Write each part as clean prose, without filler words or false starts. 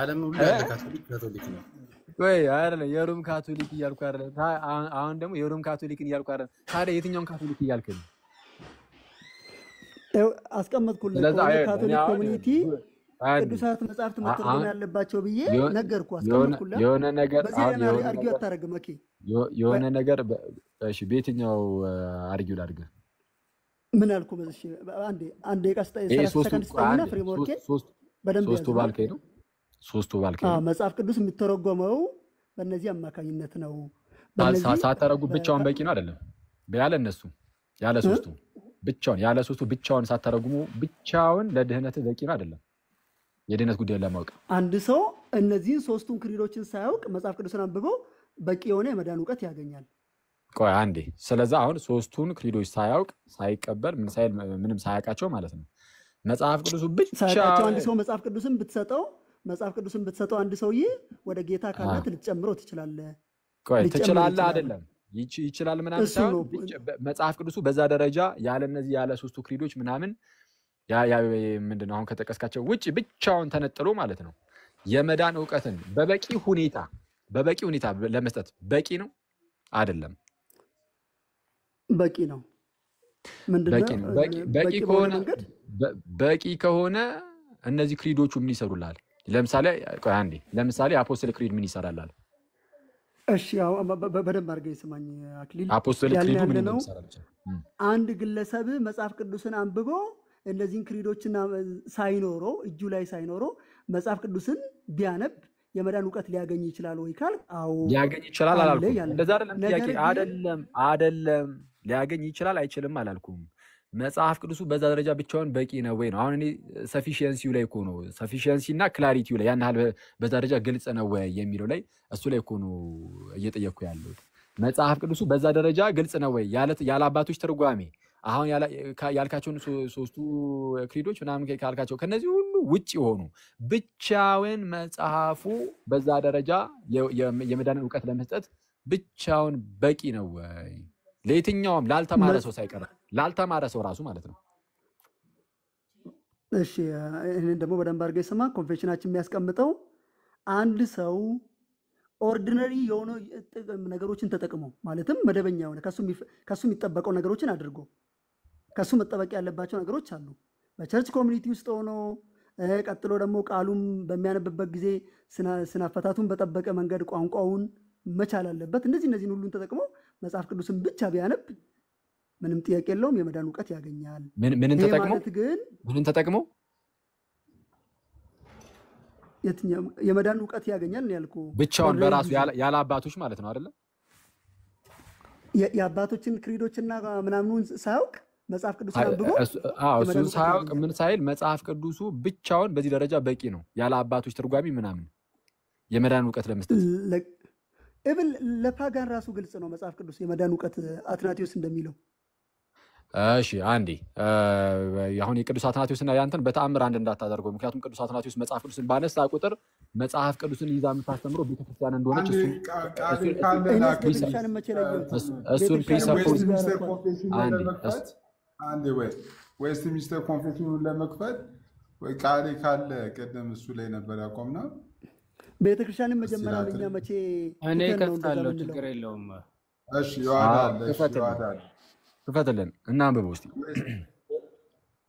ዓለም ሁሉ ያለ ካቶሊክ ነው ወይ አይደለ የሮም ካቶሊክ እያልኩ አይደለ አሁን ደግሞ የሮም ካቶሊክን እያልኩ አይደለ ታዲያ የትኛውን ካቶሊክ እያልክ ነው አስቀመጥኩልህ ካቶሊክ ኮሚኒቲ ቅዱሳት መጻሕፍት መተርጎም ያለባቸው ብዬ ነገርኩ አስቀመጥኩልህ የሆነ ነገር አርጊው አታረግም ኦኬ የሆነ ነገር እሺ በየትኛው አርጊው ላድርግ ምን አልኩ በዚህ አንዴ ቀስታ 30 ሰከንድ ስጠኝና ፍሬምወርክ በደንብ ሶስቱ ባልከኝ መጽሐፍ ቅዱስ የሚተረጎመው በእነዚህ አማካኝነት ነው ሳተረጉ ብቻውን በቂ ነው አይደለም ያለ ሶስቱ ብቻውን ሳተረጉሙ ብቻውን ለድህነት በቂ ነው አይደለም የድህነት ጉዳይ ለማወቅ አንድ ሰው እነዚህን ሶስቱን ክሪዶችን ሳያውቅ መጽሐፍ ቅዱስን አንብቦ በቂ የሆነ የመዳን ዕውቀት ያገኛል ቆይ አንዴ ስለዚህ አሁን ሶስቱን ክሪዶች ሳያውቅ ሳይቀበል ምንም ሳያውቃቸው ማለት ነው መጽሐፍ ቅዱሱ ብቻ አንድ ሰው መጽሐፍ ቅዱስን ብትሰጠው አንድ ሰውዬ ወደ ጌታ ካለት ልትጨምረው ትችላለህ ቆይ ትችላለህ አይደለም ይችላል ምናምን ሳይሆን መጽሐፍ ቅዱሱ በዛ ደረጃ ያለ እነዚህ ያለ ሶስቱ ክሪዶች ምናምን ያ ምንድነው አሁን ከተቀስካቸው ውጪ ብቻውን ተነጥሎ ማለት ነው የመዳን ዕውቀትን በበቂ ሁኔታ ለመስጠት በቂ ነው አይደለም በቂ ነው ምንድነው በቂ ከሆነ እነዚህ ክሪዶቹ ምን ይሰሩላል ለምሳሌ አፖስቶል ክሪድ ምን ይሰራላል እሺ ያው በደንብ አድርገህ ይስማኝ አክሊል አፖስቶል ክሪዱ ምን ይሰራል አንድ ግለሰብ መጽሐፍ ቅዱስን አንብቦ እነዚህን ክሪዶችና እጁ ላይ ሳይኖረው መጽሐፍ ቅዱስን ቢያነብ የመዳን ዕውቀት ሊያገኝ ይችላል ወይ ካል አዎ ሊያገኝ ይችላል አላልኩም እንደዛ አይደለም ጥያቄ አይደለም ሊያገኝ ይችላል አይችልም አላልኩም መጽሐፍ ቅዱሱ በዛ ደረጃ ብቻውን በቂ ነው ወይ ነው አሁን እኔ ሰፊሺየንሲው ላይ እኮ ነው ሰፊሺየንሲ እና ክላሪቲው ላይ ያን ያህል በዛ ደረጃ ግልጽ ነው ወይ የሚለው ላይ እሱ ላይ እኮ ነው እየጠየቅኩ ያለው መጽሐፍ ቅዱሱ በዛ ደረጃ ግልጽ ነው ወይ ያለ አባቶች ትርጓሜ አሁን ያልካቸውን ሶስቱ ክሪዶች ምናምን ካልካቸው ከነዚህ ሁሉ ውጪ ሆኑ ብቻውን መጽሐፉ በዛ ደረጃ የመዳን ዕውቀት ለመስጠት ብቻውን በቂ ነው ወይ ለየትኛውም ላልተማረ ሰው ሳይቀር ላልተማረ ሰው ራሱ ማለት ነው እሺ እኔን ደግሞ በደንብ አድርገህ ስማ ኮንፌሽናችን የሚያስቀምጠው አንድ ሰው ኦርዲነሪ የሆኑ ነገሮችን ተጠቅሞ ማለትም መደበኛ የሆነ ከሱ የሚጠበቀው ነገሮችን አድርጎ ከሱ መጠበቅ ያለባቸው ነገሮች አሉ በቸርች ኮሚኒቲ ውስጥ ሆኖ ቀጥሎ ደግሞ ቃሉም በሚያነብበት ጊዜ ስናፈታቱን በጠበቀ መንገድ ቋንቋውን መቻል አለበት እነዚህን ሁሉን ተጠቅሞ መጽሐፍ ቅዱስን ብቻ ቢያነብ ምንም ጥያቄ የለውም የመዳን ዕውቀት ያገኛል ምንን ተጠቅሞ የመዳን ዕውቀት ያገኛል ያልኩ ብቻውን በራሱ ያለ አባቶች ማለት ነው አይደለ የአባቶችን ክሪዶችና ምናምኑን ሳያውቅ መጽሐፍ ቅዱስ አንብቦ እሱን ሳያውቅ ምን ሳይል መጽሐፍ ቅዱሱ ብቻውን በዚህ ደረጃ በቂ ነው ያለ አባቶች ትርጓሚ ምናምን የመዳን ዕውቀት ለመስጠት ለፓጋን ራሱ ግልጽ ነው መጽሐፍ ቅዱስ የመዳን ዕውቀት አትናቴዎስ እንደሚለው እሺ አንዴ አሁን የቅዱስ አትናቴዎስና ያንተን በተአምር አንድ እንዳታደርገው ምክንያቱም ቅዱስ አትናቴዎስ መጽሐፍ ቅዱስን ባነሳ ቁጥር መጽሐፍ ቅዱስን ይዛ የምታስተምረው ቤተክርስቲያን እንደሆነች እሱን ፕሪሰፖዝ ዌስትሚኒስተር ኮንፌሽኑን ለመክፈት ወይ ቃሌ ካለ ቀደም እሱ ላይ ነበር ያቆምና ቤተክርስቲያንን መጀመሪያ ለኛ መቼ እኔ ከፍታለሁ ችግር የለውም እሺ ይዋዳል ክፈትልን እና አንብበው እስቲ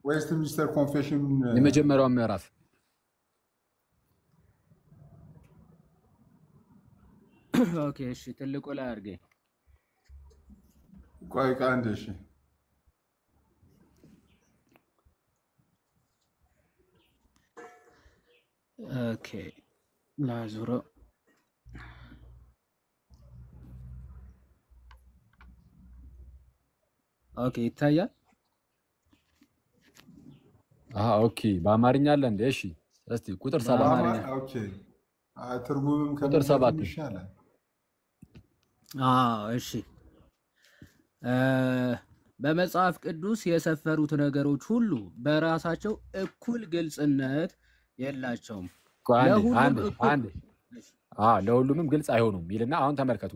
ዌስትሚኒስተር ኮንፌሽን የመጀመሪያው ምዕራፍ ኦኬ እሺ ትልቁ ላይ አድርገኝ ቆይ ቃንዴ እሺ ኦኬ ላዙሮ ኦኬ ይታያል ኦኬ በአማርኛ አለ እንዴ እሺ እስቲ ቁጥር 7 አማርኛ ኦኬ ትርጉምም ቁጥር 7 ይሻላል እሺ በመጽሐፍ ቅዱስ የሰፈሩት ነገሮች ሁሉ በራሳቸው እኩል ግልጽነት የላቸውም ለሁሉም ግልጽ አይሆኑም ይልና አሁን ተመልከቱ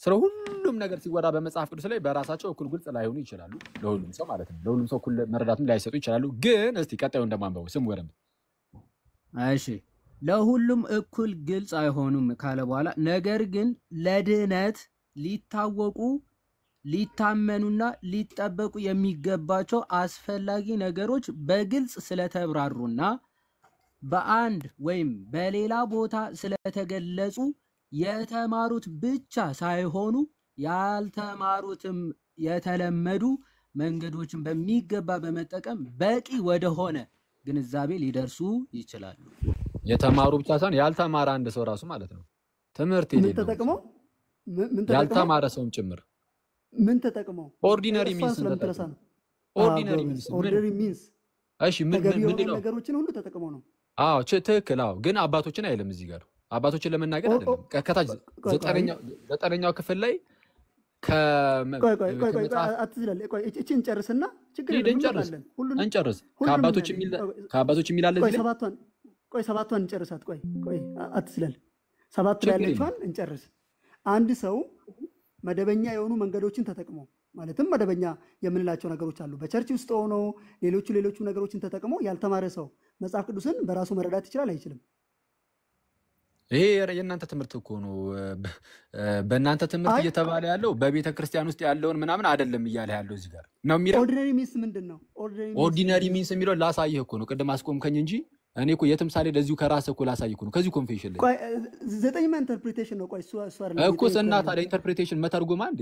ስለ ሁሉም ነገር ሲወራ በመጽሐፍ ቅዱስ ላይ በራሳቸው እኩል ግልጽ ላይሆኑ ይችላሉ ለሁሉም ሰው ማለት ነው ለሁሉም ሰው እኩል መረዳትም ላይሰጡ ይችላሉ ግን እስቲ ቀጣዩ እንደማንበው ስም ወረም እሺ ለሁሉም እኩል ግልጽ አይሆኑም ካለ በኋላ ነገር ግን ለድህነት ሊታወቁ ሊታመኑና ሊጠበቁ የሚገባቸው አስፈላጊ ነገሮች በግልጽ ስለተብራሩና በአንድ ወይም በሌላ ቦታ ስለተገለጹ የተማሩት ብቻ ሳይሆኑ ያልተማሩትም የተለመዱ መንገዶችን በሚገባ በመጠቀም በቂ ወደሆነ ግንዛቤ ሊደርሱ ይችላሉ። የተማሩ ብቻ ሳይሆን ያልተማረ አንድ ሰው ራሱ ማለት ነው። ትምህርት ምን የሌለው ተጠቅመው ምን ተጠቅመው ያልተማረ ሰውም ጭምር ምን ተጠቅመው ኦርዲነሪ ሚንስ ስለምትረሳ ነው። ኦርዲነሪ ሚንስ ኦርዲነሪ ሚንስ እሺ ተገቢ የሆኑ ምንድነው? ነገሮችን ሁሉ ተጠቅመው ነው። አዎ ትክክል። አዎ ግን አባቶችን አይልም እዚህ ጋር አባቶችን ለመናገር አይደለም። ከታች ዘጠነኛው ክፍል ላይ ቆይ አትዝለል። ቆይ እቺን ጨርስና ችግር የለም እንጨርስ። ከአባቶች የሚላለ እዚህ ቆይ ሰባቷን እንጨርሳት። ቆይ አትዝለል። ሰባት ላይ ያለችዋን እንጨርስ። አንድ ሰው መደበኛ የሆኑ መንገዶችን ተጠቅሞ ማለትም መደበኛ የምንላቸው ነገሮች አሉ። በቸርች ውስጥ ሆኖ ሌሎቹ ነገሮችን ተጠቅሞ ያልተማረ ሰው መጽሐፍ ቅዱስን በራሱ መረዳት ይችላል አይችልም? ይሄ የእናንተ ትምህርት እኮ ነው። በእናንተ ትምህርት እየተባለ ያለው በቤተ ክርስቲያን ውስጥ ያለውን ምናምን አይደለም እያለ ያለው እዚህ ጋር ነው የሚለው። ኦርዲነሪ ሚንስ ምንድን ነው? ኦርዲነሪ ሚንስ የሚለው ላሳይህ እኮ ነው። ቅድም አስቆምከኝ እንጂ እኔ እኮ የትምሳሌ ለዚሁ ከራስህ እኮ ላሳይህ እኮ ነው። ከዚሁ ኮንፌሽን ላይ ዘጠኝማ ኢንተርፕሪቴሽን ነው። ቆይ እሱ እኮ እና ታዲያ ኢንተርፕሪቴሽን መተርጎም አንዴ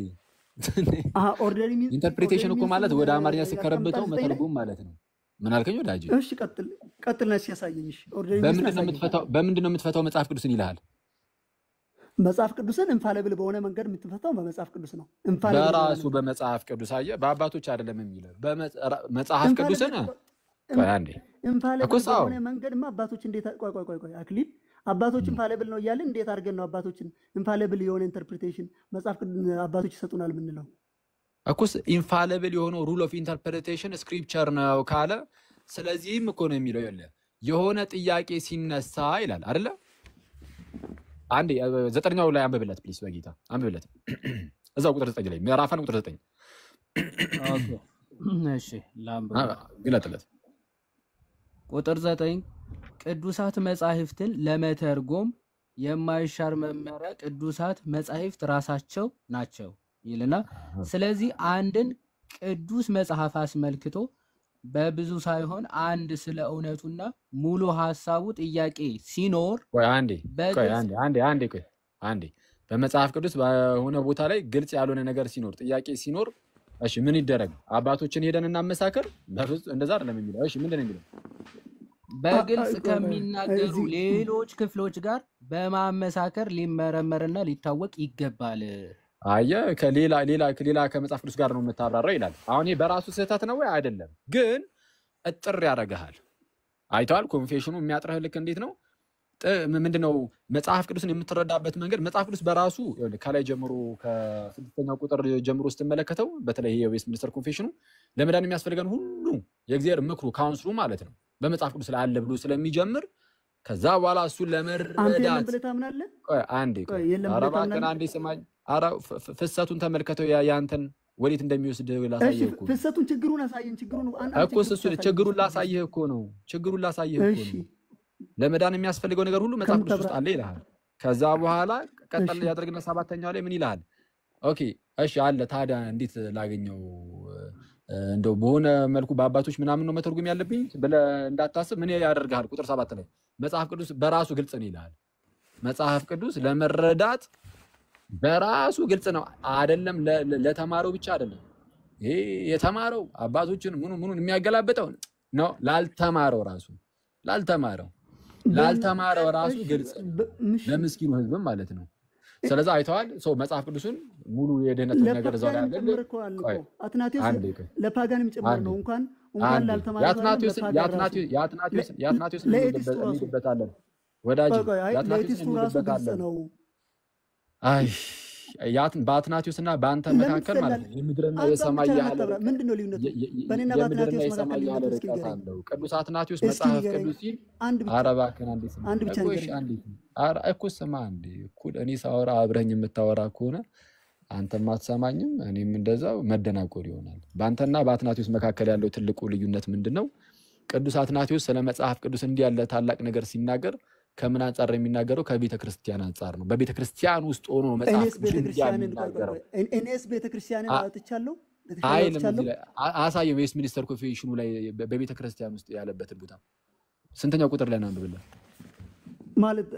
ኦርዲነሪ ሚንስ ኢንተርፕሪቴሽን እኮ ማለት ወደ አማርኛ ሲከረበተው መተርጎም ማለት ነው። ምን አልከኝ ወዳጅ? እሺ ቀጥልና ሲያሳየኝ። እሺ በምንድን ነው የምትፈታው መጽሐፍ ቅዱስን ይልሃል? መጽሐፍ ቅዱስን ኢንፋሊብል በሆነ መንገድ የምትፈታው በመጽሐፍ ቅዱስ ነው። በራሱ በመጽሐፍ ቅዱስ አየህ፣ በአባቶች አይደለም የሚለው በመጽሐፍ ቅዱስን አንዴ ኢንፋሊብል በሆነ መንገድማ አባቶች እንዴት ቆይ አክሊል አባቶች ኢንፋሊብል ነው እያልን እንዴት አድርገን ነው አባቶችን ኢንፋሊብል የሆነ ኢንተርፕሪቴሽን መጽሐፍ ቅዱስ አባቶች ይሰጡናል የምንለው? እኮስ ኢንፋሊብል የሆነው ሩል ኦፍ ኢንተርፕሪቴሽን ስክሪፕቸር ነው ካለ፣ ስለዚህም እኮ ነው የሚለው የሆነ ጥያቄ ሲነሳ ይላል አይደለ? አንዴ ዘጠነኛው ላይ አንብብለት ፕሊስ፣ በጌታ አንብብለት እዛው ቁጥር 9 ላይ ምዕራፍ 1 ቁጥር 9 ኦኬ እሺ ላምብ ግለጥለት። ቁጥር 9 ቅዱሳት መጻሕፍትን ለመተርጎም የማይሻር መመሪያ ቅዱሳት መጻሕፍት ራሳቸው ናቸው ይልና፣ ስለዚህ አንድን ቅዱስ መጽሐፍ አስመልክቶ በብዙ ሳይሆን አንድ ስለ እውነቱና ሙሉ ሐሳቡ ጥያቄ ሲኖር አንዴ በመጽሐፍ ቅዱስ በሆነ ቦታ ላይ ግልጽ ያልሆነ ነገር ሲኖር ጥያቄ ሲኖር እሺ ምን ይደረግ? አባቶችን ሄደን እናመሳከር? በፍጹም እንደዛ አይደለም የሚለው። እሺ ምንድን ነው የሚለው? በግልጽ ከሚናገሩ ሌሎች ክፍሎች ጋር በማመሳከር ሊመረመርና ሊታወቅ ይገባል። አየህ ከሌላ ከመጽሐፍ ቅዱስ ጋር ነው የምታብራራው ይላል። አሁን በራሱ ስህተት ነው ወይ አይደለም፣ ግን እጥር ያደርግሃል። አይተዋል። ኮንፌሽኑ የሚያጥርህ ልክ እንዴት ነው? ምንድነው መጽሐፍ ቅዱስን የምትረዳበት መንገድ። መጽሐፍ ቅዱስ በራሱ ከላይ ጀምሮ ከ6ኛው ቁጥር ጀምሮ ስትመለከተው በተለይ የዌስትሚኒስተር ኮንፌሽኑ ለመዳን የሚያስፈልገን ሁሉ የእግዚአብሔር ምክሩ ካውንስሉ ማለት ነው በመጽሐፍ ቅዱስ ላይ አለ ብሎ ስለሚጀምር ከዛ በኋላ እሱን ለመረዳት አንዴ ስማኝ። ኧረ ፍሰቱን ተመልከተው ያንተን ወዴት እንደሚወስድ ላሳየህ እኮ። ፍሰቱን ችግሩን አሳየን። ችግሩን ላሳየህ እኮ ነው። ለመዳን የሚያስፈልገው ነገር ሁሉ መጽሐፍ ቅዱስ ውስጥ አለ ይልሃል። ከዛ በኋላ ቀጠል ያደርግና 7ኛው ላይ ምን ይልሃል? ኦኬ እሺ አለ። ታዲያ እንዴት ላገኘው? እንደው በሆነ መልኩ በአባቶች ምናምን ነው መተርጎም ያለብኝ ብለህ እንዳታስብ ምን ያደርግሃል? ቁጥር 7 ላይ መጽሐፍ ቅዱስ በራሱ ግልጽ ነው ይልሃል። መጽሐፍ ቅዱስ ለመረዳት በራሱ ግልጽ ነው። አይደለም ለተማረው ብቻ አይደለም። ይሄ የተማረው አባቶችን ምኑን የሚያገላብጠው ነው። ላልተማረው ራሱ ግልጽ ለምስኪኑ ሕዝብ ማለት ነው። ስለዚህ አይተዋል። ሰው መጽሐፍ ቅዱስን ሙሉ የድህነት ነገር እዛው ላይ አለ። አትናቴዎስ ለፓጋንም ጭምር ነው። እንኳን ላልተማረው ያትናቴዎስ እንሄድበታለን ወዳጅ። ለኤቲስቱ ራሱ ግልጽ ነው። በአትናቴዎስና በአንተ መካከል ማለት ነው የምድርና የሰማይ ያህል ምንድነው ልዩነቱ? በእኔና በአትናቴዎስ መካከል ልዩነቱ እስኪ አለው። ቅዱስ አትናቴዎስ መጽሐፍ ቅዱስ ሲል አረባከን አንድ ብቻ እኮ ስማ እንዴ እኩል እኔ ሳወራ አብረኝ የምታወራ ከሆነ አንተም አትሰማኝም፣ እኔም እንደዛው መደናቆር ይሆናል። በአንተና በአትናቴዎስ መካከል ያለው ትልቁ ልዩነት ምንድነው? ቅዱስ አትናቴዎስ ስለ መጽሐፍ ቅዱስ እንዲህ ያለ ታላቅ ነገር ሲናገር ከምን አንጻር የሚናገረው ከቤተክርስቲያን አንጻር ነው። በቤተክርስቲያን ውስጥ ሆኖ መጽሐፍ እኔስ ቤተክርስቲያንን አጥቻለሁ አይልም። አሳየው ዌስት ሚኒስተር ኮንፌንሽኑ ላይ በቤተክርስቲያን ውስጥ ያለበትን ቦታ ስንተኛው ቁጥር ላይ ነው አንብብልን ማለት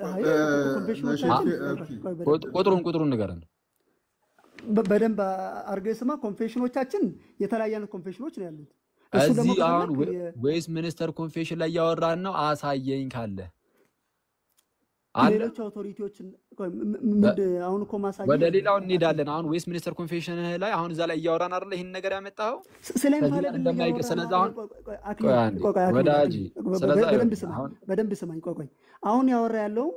ቁጥሩን ንገረን በደንብ አድርገህ ስማ። ኮንፌንሽኖቻችን የተለያየ አይነት ኮንፌንሽኖች ነው ያሉት። እዚህ አሁን ዌስት ሚኒስተር ኮንፌንሽን ላይ ያወራን ነው። አሳየኝ ካለ ሌሎች አውቶሪቲዎች አሁን እኮ ማሳየኝ ወደ ሌላው እንሄዳለን። አሁን ዌስት ሚኒስተር ኮንፌንሽን ላይ አሁን እዛ ላይ ያወራን አይደል? ይሄን ነገር ያመጣው ስለዚህ አሁን ወዳጅ በደንብ ስማኝ። ቆይ አሁን ያወራ ያለው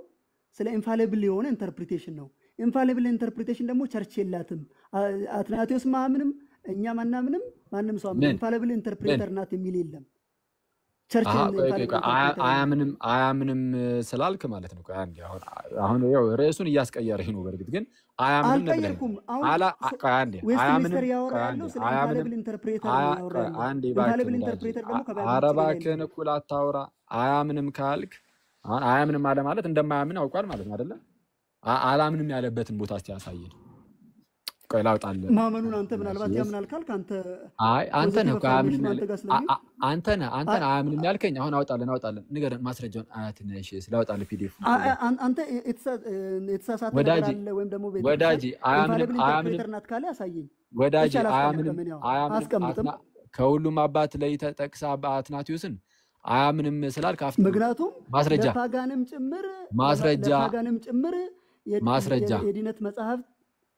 ስለ ኢንፋሊብል የሆነ ኢንተርፕሪቴሽን ነው። ኢንፋሊብል ኢንተርፕሪቴሽን ደግሞ ቸርች የላትም። አትናቴዎስ ማምንም እኛ ማናምንም ማንም ሰው ኢንፋሊብል ኢንተርፕሬተር ናት የሚል የለም። ቸርች አያምንም ስላልክ ማለት ነው። አሁን ያው ርዕሱን እያስቀየረህ ነው። በርግጥ ግን አያምንም ነው ብለህ አረባክን እኩል አታውራ። አያምንም ካልክ አሁን አያምንም አለ ማለት እንደማያምን አውቋል ማለት ነው አይደለ? አላምንም ያለበትን ቦታ እስቲ ያሳየን። ቆይ ላውጣልህ። ማመኑን አንተ ምናልባት ያምናል ካልክ አንተ ነህ አያምንም ያልከኝ። አሁን አውጣልን ንገረን ማስረጃውን። አያትነሽ ስላውጣልህ ፒዲኤፍ አንተ የተሳሳተ ነገር አለ ወይም ደግሞ ወዳጅ አያምንም ናት ካለ ያሳየኝ። ወዳጅ አያምንም ከሁሉም አባት ላይ ተጠቅሳ አትናቴዎስን አያምንም ስላልክ ምክንያቱም ማስረጃ የዲነት መጽሐፍ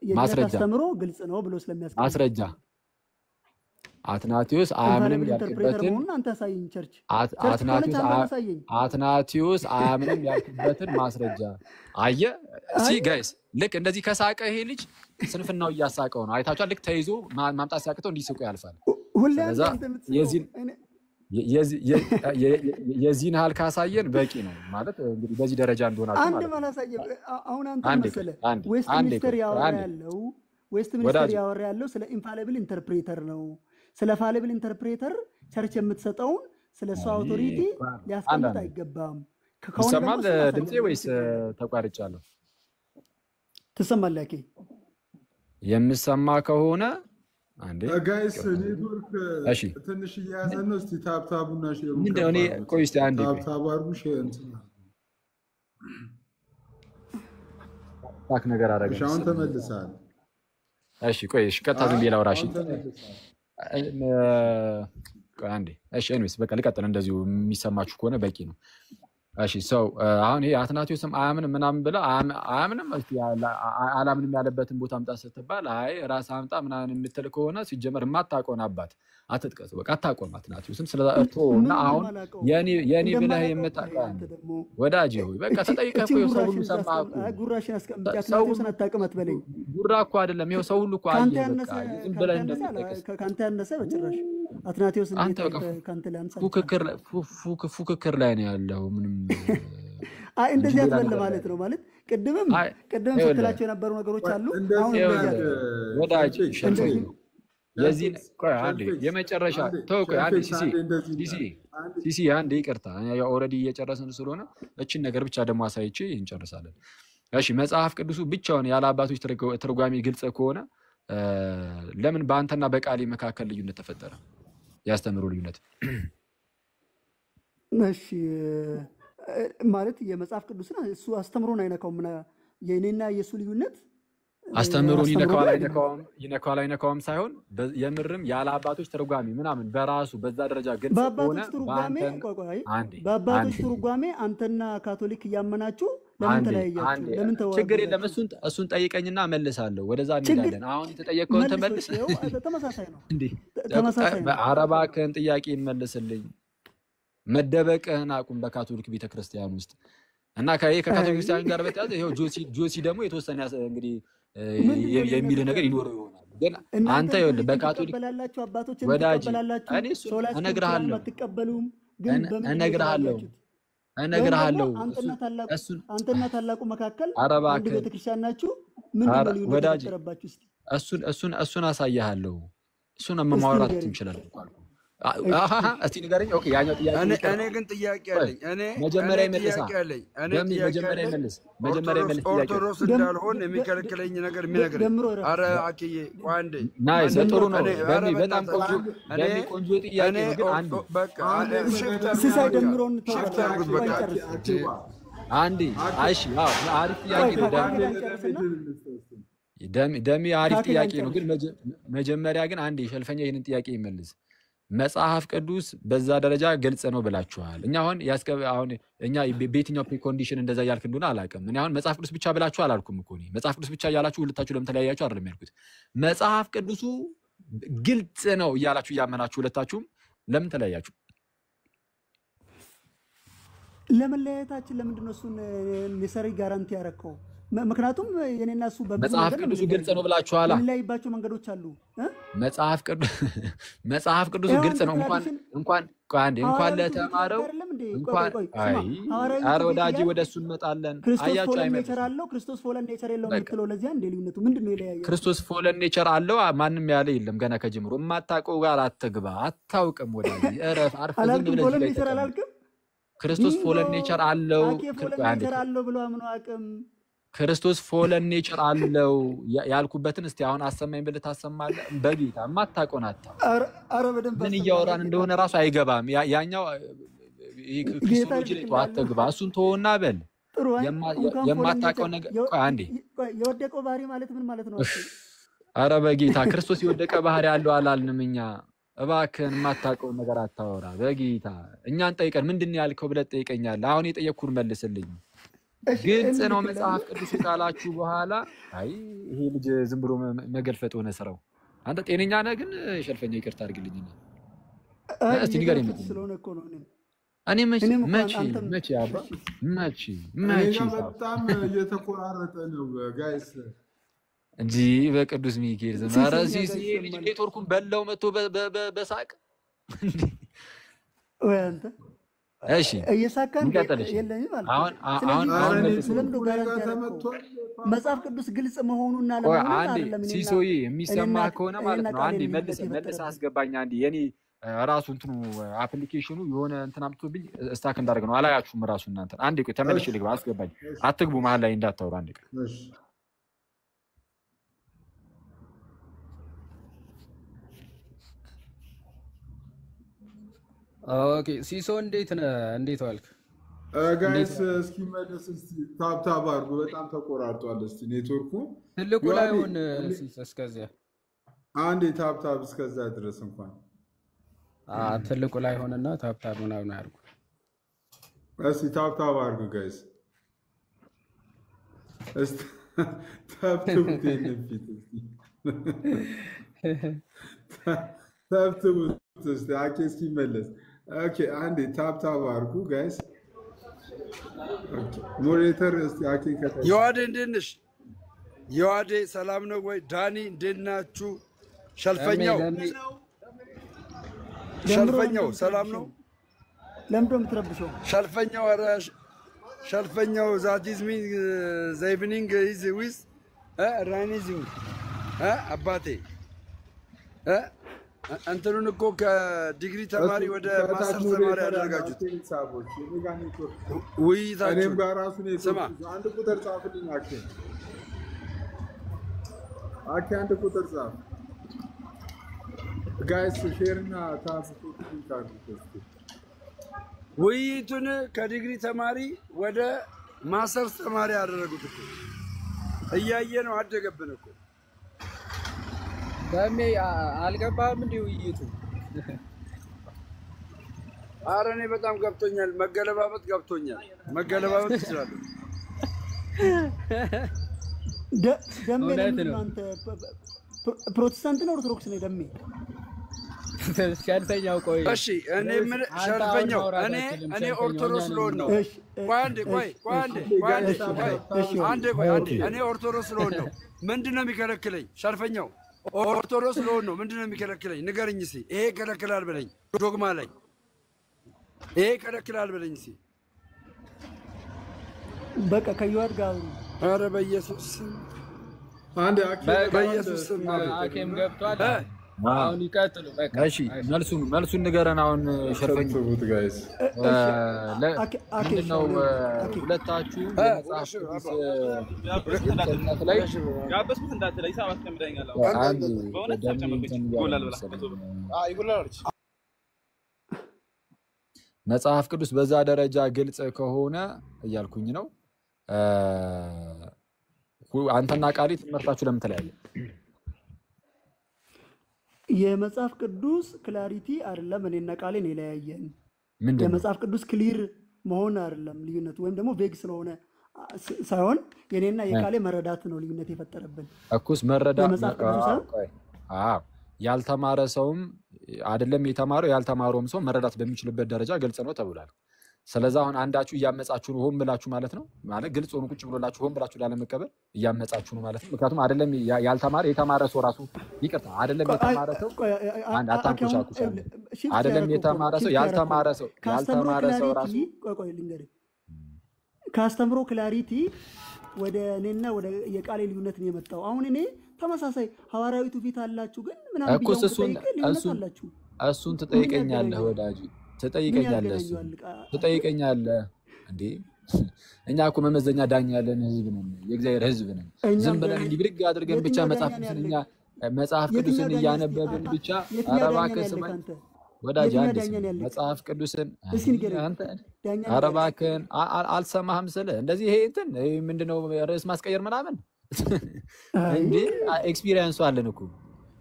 ማስረጃ ግልጽ ነው ብሎ ስለሚያስቀምጥ ማስረጃ አትናቴዎስ አያምንም ያልክበትን አንተ አሳየኝ። ቸርች አትናቴዎስ አያምንም ያልክበትን ማስረጃ አየህ። እሺ ጋይስ ልክ እንደዚህ ከሳቀ ይሄ ልጅ ስንፍናው እያሳቀው ነው። አይታችኋል። ልክ ተይዞ ማምጣት ሲያቅተው እንዲስቁ ያልፋል። የዚህን ሀል ካሳየን በቂ ነው ማለት እንግዲህ በዚህ ደረጃ እንደሆናችሁ ማለት አንድ ማላሳየ አሁን አንተ መሰለህ ዌስት ሚኒስተር ያወራ ያለው ስለ ኢንፋሊብል ኢንተርፕሬተር ነው። ስለ ፋሊብል ኢንተርፕሬተር ቸርች የምትሰጠውን ስለ እሱ አውቶሪቲ ሊያስቀምጥ አይገባም። ይሰማል ድምጼ ወይስ ተቋርጫለሁ? ትሰማለህ? የምሰማ ከሆነ አንዴ ጋይስ ኔትወርክ ትንሽ እያያዘን ነው። እስቲ ታብታቡና ሼር ምንድነው? እኔ ቆይ እስቲ አንዴ ታብታቡ አድርጉ። ሼር ታክ ነገር አደረገ። አሁን ተመልሰሃል። እሺ ቆይ ቀጥታ ዝም ብዬ ላውራሽ። ቆይ አንዴ እሺ ኤኒዌይስ በቃ ልቀጥል። እንደዚሁ የሚሰማችሁ ከሆነ በቂ ነው። እሺ ሰው አሁን ይሄ አትናቴዎስም አያምንም ምናምን ብለ አያምንም አላምንም ያለበትን ቦታ አምጣ ስትባል አይ ራስ አምጣ ምናምን የምትል ከሆነ ሲጀመር የማታውቀውን አባት አትጥቀስ። በቃ አታውቀውም አትናቴዎስም ስለእርቶና አሁን የኔ ብለህ የምታውቀው ወዳጅ ሆይ በቃ ተጠይቀህ እኮ ሰው ሁሉ ሰማህ እኮ። ጉራሽን አስቀምጥ። አትናቴዎስን አታውቅም አትበለኝ። ጉራ እኮ አይደለም ይሄው ሰው ሁሉ እኮ አየ። በቃ ዝም ብለህ እንደምትጠቅስ ካንተ ያነሰ በጭራሽ አትናቴዎስን ካንተ ላንሳ ፉክክር ላይ ነው ያለው። ምንም እንደዚህ አትበል ማለት ነው። ማለት ቅድምም ስትላቸው የነበሩ ነገሮች አሉ። አሁን ወዳጅ የዚህ የመጨረሻ ተወው። አንዴ ሲሲ አንዴ ይቅርታ፣ ያው ኦልሬዲ እየጨረስን ስለሆነ እቺን ነገር ብቻ ደግሞ አሳይቼ እንጨርሳለን። እሺ መጽሐፍ ቅዱሱ ብቻውን ያለ አባቶች ትርጓሜ ግልጽ ከሆነ ለምን በአንተና በቃሌ መካከል ልዩነት ተፈጠረ? ያስተምሩ ልዩነት እሺ ማለት የመጽሐፍ ቅዱስን እሱ አስተምሮን አይነካውም። የኔና የሱ ልዩነት አስተምሮን ይነካዋል አይነካውም ሳይሆን የምርም ያለ አባቶች ትርጓሜ ምናምን በራሱ በዛ ደረጃ ግልጽ ሆነ። በአባቶች ትርጓሜ አንተና ካቶሊክ እያመናችሁ ለምን ተለያያችሁ? ለምን ተዋጋችሁ? ችግር የለም። እሱን ጠይቀኝና መልሳለሁ። ወደዛ እንሄዳለን። አሁን የተጠየቀውን ተመልስ። ተመሳሳይ ነው እንዴ? አረባከን ጥያቄ መልስልኝ። መደበቅህን አቁም በካቶሊክ ቤተክርስቲያን ውስጥ እና ከካቶሊክ ቤተክርስቲያን ጋር በተያያዘ ይሄው ጆሲ ደግሞ የተወሰነ እንግዲህ የሚል ነገር ይኖረው ይሆናል። ግን አንተ ይኸውልህ በካቶሊክ ተቀበላላችሁ አባቶችን ወዳጅ ተቀበላላችሁ እኔ እነግርሃለሁ አትቀበሉም። ግን እነግርሃለሁ አንተና ታላቁ መካከል አንድ ቤተክርስቲያን ናችሁ። ምን ነው ወዳጅ ተረባችሁ? እስቲ እሱን አሳያለሁ። እሱን ማውራት እንችላለን። እስቲ ንገረኝ። ኦኬ ያኛው ጥያቄ እኔ ግን ጥያቄ አለኝ። መጀመሪያ ይመልሳ መጀመሪያ ይመልስ ጥያቄ ኦርቶዶክስ እንዳልሆን የሚከለክለኝ ነገር የሚነግረኝ። ኧረ አክዬ ቆይ አንዴ። ናይስ ጥሩ ነው። በጣም ቆንጆ ጥያቄ ነው። ግን አንዴ በቃ ሲሳይ ደምሮን አንዴ እሺ፣ አሪፍ ጥያቄ ነው። ደሚ አሪፍ ጥያቄ ነው። ግን መጀመሪያ ግን አንዴ ሸልፈኛ ይህንን ጥያቄ ይመልስ። መጽሐፍ ቅዱስ በዛ ደረጃ ግልጽ ነው ብላችኋል። እኛ አሁን እኛ በየትኛው ፕሪኮንዲሽን እንደዛ ያልክ እንደሆነ አላውቅም። እኔ አሁን መጽሐፍ ቅዱስ ብቻ ብላችሁ አላልኩም እኮ እኔ መጽሐፍ ቅዱስ ብቻ እያላችሁ ሁለታችሁ ለምን ተለያያችሁ አይደለም ያልኩት። መጽሐፍ ቅዱሱ ግልጽ ነው እያላችሁ እያመናችሁ ሁለታችሁም ለምን ተለያያችሁ? ለመለያየታችን ለምንድን ነው እሱን ኔሰሪ ጋራንቲ ያደረከው? ምክንያቱም የኔና እሱ መጽሐፍ ቅዱሱ ግልጽ ነው ብላችኋል። የሚለያይባቸው መንገዶች አሉ። መጽሐፍ ቅዱሱ ግልጽ ነው። እንኳን ለተማረው ኧረ ወዳጄ ወደ እሱ እንመጣለን። አያችሁ አይመጣም። ክርስቶስ ፎለን ኔቸር የለውም የምትለው ለዚያ እንደ ልዩነቱ ምንድን ነው የለያየው? ክርስቶስ ፎለን ኔቸር አለው ማንም ያለ የለም። ገና ከጅምሮ የማታውቀው ጋር አትግባ። አታውቅም ወዳጄ እረፍ። አርፈህ ዝም ብለህ ፎለን ኔቸር አላልክም? ክርስቶስ ፎለን ኔቸር አለው። ፎለን ኔቸር አለው ብሎ አምኖ አቅም ክርስቶስ ፎለን ኔቸር አለው ያልኩበትን እስቲ አሁን አሰማኝ ብለህ ታሰማለህ? በጌታ የማታውቀውን አታውቅም። ኧረ በደንብ ምን እያወራን እንደሆነ ራሱ አይገባም። ያኛው ክርስቶሎጂ ላይ አትግባ። እሱን ተወውና በል የማታውቀው ነገር አንዴ የወደቀው ባህሪ ማለት ምን ማለት ነው? ኧረ በጌታ ክርስቶስ የወደቀ ባህሪ ያለው አላልንም እኛ። እባክህን የማታውቀውን ነገር አታወራ። በጌታ እኛን ጠይቀን ምንድን ነው ያልከው ብለህ ትጠይቀኛለህ። አሁን የጠየቅኩህን መልስልኝ። ግልጽ ነው መጽሐፍ ቅዱስ ካላችሁ በኋላ አይ ይሄ ልጅ ዝም ብሎ መገልፈጥ ሆነ ስራው። አንተ ጤነኛ ነህ? ግን ሸልፈኛ ይቅርታ አድርግልኝ። እስቲ ንገረኝ ስለሆነ እኮ ነው እኔ መቼ አባ መቼ በጣም እየተቆራረጠ ነው ጋይስ እንጂ በቅዱስ ሚካኤል ዘመን ኧረ ልጅ ኔትወርኩን በላው መጥቶ በሳቅ ወይ አንተ እሺ እየሳካን የለኝም ማለት አሁን ስለምን ጋራንቲ ተመቷል? መጽሐፍ ቅዱስ ግልጽ መሆኑና ለማለት አይደለም። ሲሶይ የሚሰማ ከሆነ ማለት ነው። አንዴ መልስ አስገባኝ። አንዴ የኔ ራሱ እንትኑ አፕሊኬሽኑ የሆነ እንትን አምጥቶብኝ ስታክ እንዳደረገ ነው። አላያችሁም ራሱ እናንተ። አንዴ ቆይ ተመልሼ ልግባ። አስገባኝ። አትግቡ መሀል ላይ እንዳታወሩ። አንዴ ቆይ እሺ ኦኬ ሲሶ እንዴት ነህ? እንዴት ዋልክ? ጋይስ እስኪ መለስ እስቲ ታብታብ አድርጎ በጣም ተቆራርጧል። እስቲ ኔትወርኩ ትልቁ ላይ ሆነ እስከዚያ አንዴ ታብታብ እስከዛ ድረስ እንኳን ትልቁ ላይ ሆነና ታብታብ ምናምን አድርጉ። እስቲ ታብታብ አድርጉ ጋይስ። እስቲ ታብታብ ፊት ታብታብ እስቲ አኬ እስኪ መለስ። ኦኬ አንዴ ታብታብ አድርጉ ጋይስ። ሞዴሬተር እስቲ አኬ ከታ የዋዴ እንዴት ነሽ? የዋዴ ሰላም ነው ወይ? ዳኒ እንዴት ናችሁ? ሸልፈኛው ሰላም ነው? ለምንድን ነው የምትረብሸው? ሸልፈኛው ኧረ ሸልፈኛው ዛት ኢዝ ሚን ዘ ኢቭኒንግ ኢዝ ዊዝ ራይኒንግ አባቴ እንትኑን እኮ ከዲግሪ ተማሪ ወደ ማስተር ተማሪ ያደረጋችሁት ውይይታችሁ። ስማ አንድ ቁጥር ጻፍልኝ አኬ አንድ ቁጥር ጻፍ ጋይስ። ሼርና ውይይቱን ከዲግሪ ተማሪ ወደ ማስተር ተማሪ ያደረጉት እኮ እያየ ነው። አደገብን እኮ በሜ አልገባህም እንዴ ውይይቱ? ኧረ እኔ በጣም ገብቶኛል። መገለባበጥ ገብቶኛል። መገለባበጥ ትችላለህ። ደሜ አንተ ፕሮቴስታንት ነው ኦርቶዶክስ ነው? ደሜ ሸልፈኛው ቆይ እሺ፣ እኔ ምን ሸልፈኛው እኔ ኦርቶዶክስ ልሆን ነው። እኔ ኦርቶዶክስ ልሆን ነው። ምንድን ነው የሚከለክለኝ? ሸልፈኛው ኦርቶዶክስ ልሆን ነው። ምንድን ነው የሚከለክለኝ? ንገረኝ እስኪ። ይሄ ይከለክላል በለኝ። ዶግማ ላይ ይሄ ይከለክላል በለኝ እስኪ። በቃ ከዮሐድ ጋር ኧረ በኢየሱስ አንዴ በኢየሱስ አኬም ገብቷል። አሁን ይቀጥሉ በቃ እሺ መልሱን ንገረን አሁን ሸርፈኝ ጋይስ ምንድነው ሁለታችሁ የመጽሐፍ ቅዱስ ጥናት ላይ ያበስኩት እንዳትለይ ሂሳብ አስቀምጠኛል አንድ መጽሐፍ ቅዱስ በዛ ደረጃ ግልጽ ከሆነ እያልኩኝ ነው አንተና ቃሊ ትምህርታችሁ ለምን ተለያየ የመጽሐፍ ቅዱስ ክላሪቲ አይደለም እኔና ቃሌን የለያየን ምንድነው የመጽሐፍ ቅዱስ ክሊር መሆን አይደለም ልዩነቱ ወይም ደግሞ ቬግ ስለሆነ ሳይሆን የኔና የቃሌ መረዳት ነው ልዩነት የፈጠረብን እኩስ መረዳት ያልተማረ ሰውም አይደለም የተማረው ያልተማረውም ሰው መረዳት በሚችልበት ደረጃ ግልጽ ነው ተብሏል ስለዚህ አሁን አንዳችሁ እያመጻችሁ ነው ሆን ብላችሁ ማለት ነው ማለት ግልጽ ሆኖ ቁጭ ብሎላችሁ ሆን ብላችሁ ላለመቀበል እያመጻችሁ ነው ማለት ነው ምክንያቱም አይደለም ያልተማረ የተማረ ሰው ራሱ ይቅርታ አይደለም የተማረ ሰው አንድ አታንኩሻኩሽ አይደለም የተማረ ሰው ያልተማረ ሰው ራሱ ቆይ ልንገርህ ካስተምሮ ክላሪቲ ወደ እኔና ወደ የቃሌ ልዩነት ነው የመጣው አሁን እኔ ተመሳሳይ ሐዋርያዊቱ ፊት አላችሁ ግን ምናምን እሱን ትጠይቀኛለህ ወዳጅ ትጠይቀኛለህ እንዴ እኛ እኮ መመዘኛ ዳኛ ያለን ህዝብ ነን የእግዚአብሔር ህዝብ ነን ዝም ብለን እንዲብርግ አድርገን ብቻ መጽሐፍ ቅዱስን እያነበብን ብቻ አረባከ ሰማይ ወዳጅ መጽሐፍ ቅዱስን አንተ አረባከን አልሰማህም ስለ እንደዚህ ይሄ እንትን ምንድነው ርዕስ ማስቀየር ምናምን እንዴ ኤክስፒሪየንስ አለን እኮ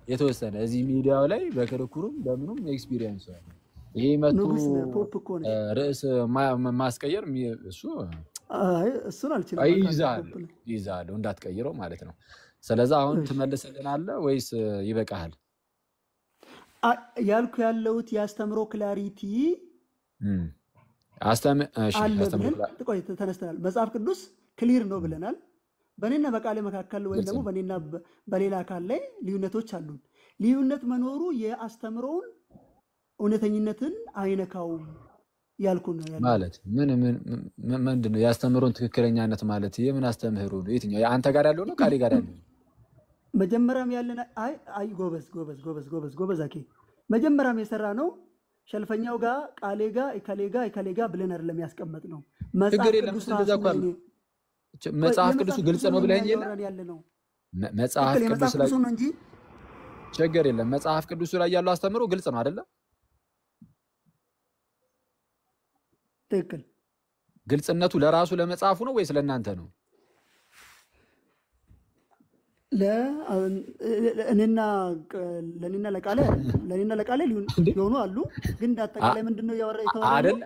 የተወሰነ እዚህ ሚዲያው ላይ በክርክሩም በምኑም ኤክስፒሪየንስ አለ ይሄ መጥቶ ርዕስ ማስቀየር እሱን አልችልም ይዛል እንዳትቀይረው ማለት ነው ስለዚህ አሁን ትመልስልናለህ ወይስ ይበቃሃል ያልኩ ያለውት ያስተምሮ ክላሪቲ ተነስተናል መጽሐፍ ቅዱስ ክሊር ነው ብለናል በእኔና በቃሌ መካከል ወይም ደግሞ በእኔና በሌላ አካል ላይ ልዩነቶች አሉ ልዩነት መኖሩ የአስተምሮውን እውነተኝነትን አይነካውም ያልኩ ነው ማለት ምንድነው ያስተምሮን ትክክለኛነት ማለት የምን አስተምህሮ ነው የትኛው አንተ ጋር ያለው ነው ቃሌ ጋር ያለው መጀመሪያም ያለና አይ ጎበዝ አኬ መጀመሪያም የሰራ ነው ሸልፈኛው ጋር ቃሌ ጋር ብለን አይደለም ያስቀመጥ ነው መጽሐፍ ቅዱስ ግልጽ ነው ብለኝ መጽሐፍ ቅዱስ ላይ እንጂ ችግር የለም መጽሐፍ ቅዱስ ላይ ያለው አስተምሮ ግልጽ ነው አይደለ ትክክል ግልጽነቱ ለራሱ ለመጽሐፉ ነው ወይስ ለእናንተ ነው ለኔና ለቃሌ ሊሆኑ አሉ ግን እንዳጠቃላይ ምንድነው ያወራው አይደል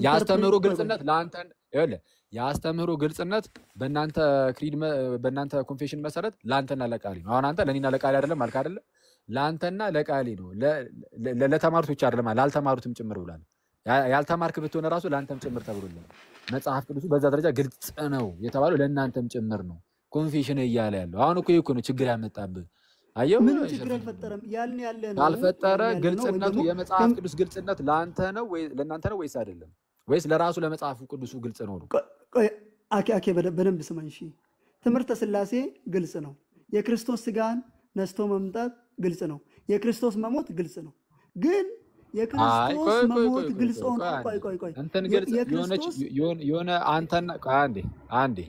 ያስተምሩ ግልጽነት ለአንተ ይኸውልህ ያስተምሩ ግልጽነት በእናንተ ክሪድ በእናንተ ኮንፌሽን መሰረት ለአንተና ለቃሌ ነው አሁን አንተ ለኔና ለቃሌ አይደለም አልካ አይደለ ለአንተና ለቃሌ ነው ለተማሩት ብቻ አይደለም ላልተማሩትም ጭምር ብሏል ያልተማርክ ብትሆነ ራሱ ለአንተም ጭምር ተብሎልህ መጽሐፍ ቅዱስ በዛ ደረጃ ግልጽ ነው የተባለው ለእናንተም ጭምር ነው ኮንፌሽን እያለ ያለው አሁን እኮ ነው ችግር ያመጣብህ አየው ምን ችግር አልፈጠረም ያለ ነው አልፈጠረ ግልጽነቱ የመጽሐፍ ቅዱስ ግልጽነት ለአንተ ነው ወይ ለእናንተ ነው ወይስ አይደለም ወይስ ለራሱ ለመጽሐፍ ቅዱሱ ግልጽ ነው አኬ በደንብ ስማኝ እሺ ትምህርተ ሥላሴ ግልጽ ነው የክርስቶስ ስጋን ነስቶ መምጣት ግልጽ ነው የክርስቶስ መሞት ግልጽ ነው ግን የክርስቶስ መሞት ግልጽ ሆኖ ቆይ እንትን ግልጽ የሆነ አንተና አንዴ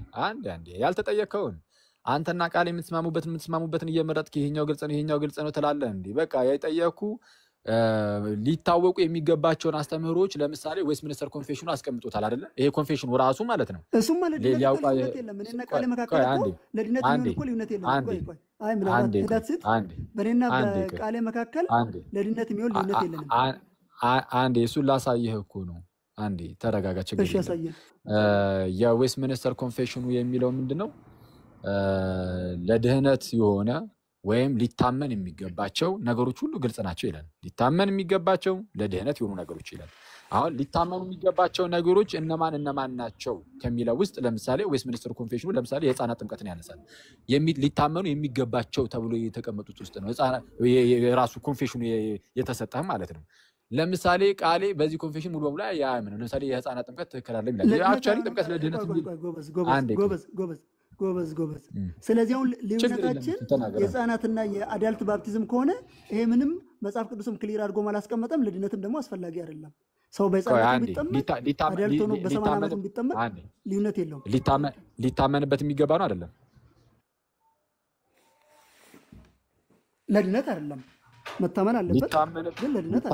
ያልተጠየቀውን አንተና ቃል የምትስማሙበትን እየመረጥክ ይሄኛው ግልጽ ነው ትላለህ እንዴ በቃ ያይጠየቁ ሊታወቁ የሚገባቸውን አስተምህሮች ለምሳሌ ዌስትሚኒስተር ኮንፌሽኑ አስቀምጦታል አይደለ ይሄ ኮንፌሽኑ ራሱ ማለት ነው እሱ ማለት ልዩነት የለም እኔና ቃሌ መካከል ለድነት ነው ልዩነት የለም አይ ምናምን ዳትስ በእኔና በቃሌ መካከል ለድነት የሚሆን ልዩነት የለም አንዴ እሱን ላሳየህ እኮ ነው አንዴ ተረጋጋ ችግር የዌስትሚኒስተር ኮንፌሽኑ የሚለው ምንድነው ለድህነት የሆነ ወይም ሊታመን የሚገባቸው ነገሮች ሁሉ ግልጽ ናቸው ይላል ሊታመን የሚገባቸው ለድህነት የሆኑ ነገሮች ይላል አሁን ሊታመኑ የሚገባቸው ነገሮች እነማን ናቸው ከሚለው ውስጥ ለምሳሌ ዌስትሚኒስተር ኮንፌሽኑ ለምሳሌ የህፃናት ጥምቀትን ያነሳል ሊታመኑ የሚገባቸው ተብሎ የተቀመጡት ውስጥ ነው የራሱ ኮንፌሽኑ የተሰጠህ ማለት ነው ለምሳሌ ቃሌ በዚህ ኮንፌሽን ሙሉ በሙሉ ያያምን ለምሳሌ የህፃናት ጥምቀት ትክክል አይደለም ይላል አክቹአሊ ጥምቀት ለድህነት ጎበዝ ጎበዝ ጎበዝ። ስለዚህ አሁን ልዩነታችን የህፃናትና የአዳልት ባፕቲዝም ከሆነ ይሄ ምንም መጽሐፍ ቅዱስም ክሊር አድርጎ አላስቀመጠም፣ ለድነትም ደግሞ አስፈላጊ አይደለም። ሰው በህፃናት ቢጠመቅ አዳልት ሆኖ በ80 ዓመቱ ቢጠመቅ ልዩነት የለውም። ሊታመንበት የሚገባ ነው አይደለም? ለድነት አይደለም መታመን አለበት፣ ግን ለድነት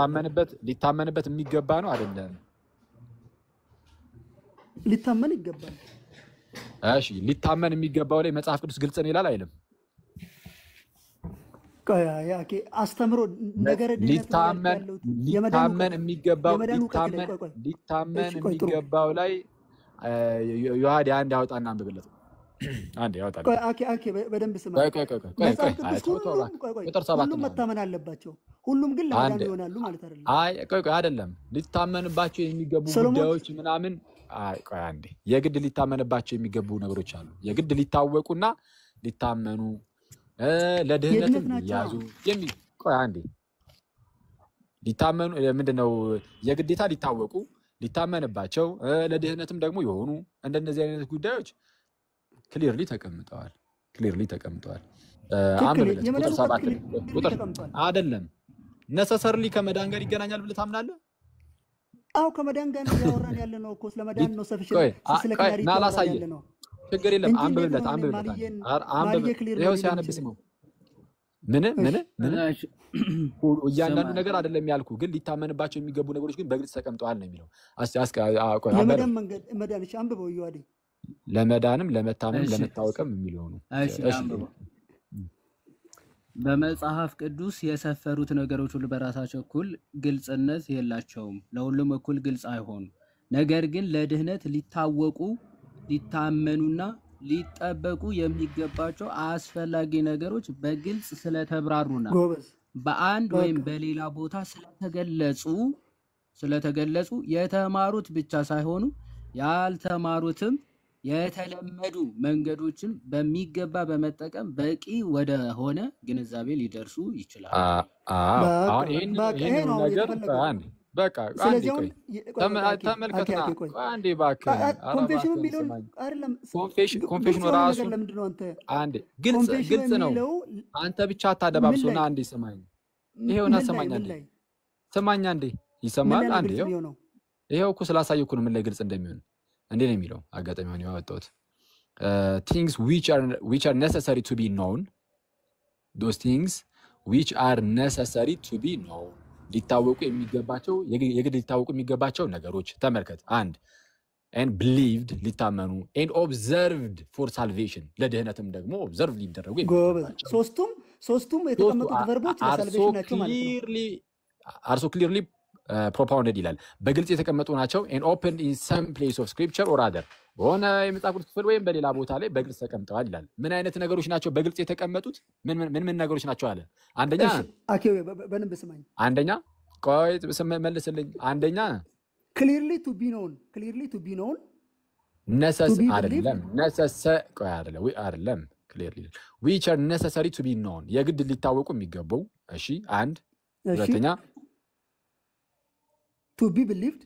ሊታመንበት የሚገባ ነው አይደለም? ሊታመን ይገባል። እሺ ሊታመን የሚገባው ላይ መጽሐፍ ቅዱስ ግልጽ ነው ይላል አይልም? አስተምሮ ነገረ ሊታመን የሚገባው ላይ ዮሐድ አንድ ያወጣና አንብብለት። አንድ ያወጣ በደንብ ስማ። ሁሉም መታመን አለባቸው፣ ሁሉም ግን ለማዳን ይሆናሉ ማለት አይደለም። ቆይ አይደለም፣ ሊታመንባቸው የሚገቡ ጉዳዮች ምናምን ቆይ አንዴ፣ የግድ ሊታመንባቸው የሚገቡ ነገሮች አሉ። የግድ ሊታወቁና ሊታመኑ ለድህነትም ያዙ ቆይ አንዴ፣ ሊታመኑ ምንድነው? የግዴታ ሊታወቁ ሊታመንባቸው ለድህነትም ደግሞ የሆኑ እንደነዚህ አይነት ጉዳዮች ክሊርሊ ተቀምጠዋል። አንብብለት ቁጥር 7 ቁጥር አይደለም ነሰሰርሊ ከመዳን ጋር ይገናኛል ብለህ ታምናለህ? አው ከመዳን ጋር ያወራን ያለ ነው እኮ ስለመዳን ነው። ስለ ክሊሪቲ ያለ ነው። ችግር የለም። አንብብለት ይኸው ሲያነብስ ነው። ምን እያንዳንዱ ነገር አይደለም ያልኩ፣ ግን ሊታመንባቸው የሚገቡ ነገሮች ግን በግልጽ ተቀምጠዋል ነው የሚለው። ለመዳን መንገድ መዳን አንብበው ይዋዲ ለመዳንም ለመታመንም ለመታወቅም የሚለው ነው። በመጽሐፍ ቅዱስ የሰፈሩት ነገሮች ሁሉ በራሳቸው እኩል ግልጽነት የላቸውም፣ ለሁሉም እኩል ግልጽ አይሆኑም። ነገር ግን ለድህነት ሊታወቁ ሊታመኑና ሊጠበቁ የሚገባቸው አስፈላጊ ነገሮች በግልጽ ስለተብራሩና በአንድ ወይም በሌላ ቦታ ስለተገለጹ የተማሩት ብቻ ሳይሆኑ ያልተማሩትም የተለመዱ መንገዶችን በሚገባ በመጠቀም በቂ ወደ ሆነ ግንዛቤ ሊደርሱ ይችላሉ። አሁን ይሄን ነገር በቃ ተመልከትና አንዴ እባክህ ኮንፌሽኑ ራሱ አንዴ ግልጽ ነው። አንተ ብቻ አታደባብሶና አንዴ ስማኝ። ይሄውና ስማኝ አንዴ ይሰማል። አንዴ ይሄው እኮ ስላሳየኩ ነው ምን ላይ ግልጽ እንደሚሆን። እንዴ ነው የሚለው አጋጣሚ ሆነ ያወጣሁት things which are necessary to be known, those things which are necessary to be known ሊታወቁ የሚገባቸው የግድ ሊታወቁ የሚገባቸው ነገሮች ተመልከት። አንድ and believed ሊታመኑ and observed for salvation ለድህነትም ደግሞ observe ሊደረጉ የሚገባቸው ሶስቱም የተቀመጡት ቨርቦች ለሳልቬሽን ናቸው ማለት ነው። are so clearly propounded ይላል። በግልጽ የተቀመጡ ናቸው and opened in some place of scripture or other በሆነ የመጽሐፍ ቅዱስ ክፍል ወይም በሌላ ቦታ ላይ በግልጽ ተቀምጠዋል ይላል። ምን አይነት ነገሮች ናቸው በግልጽ የተቀመጡት? ምን ነገሮች ናቸው አለ? አንደኛ በደንብ ስማኝ። አንደኛ ቆይ መልስልኝ። አንደኛ clearly to be known አይደለም clearly which are necessary to be known የግድ ሊታወቁ የሚገባው። እሺ አንድ። ሁለተኛ to be believed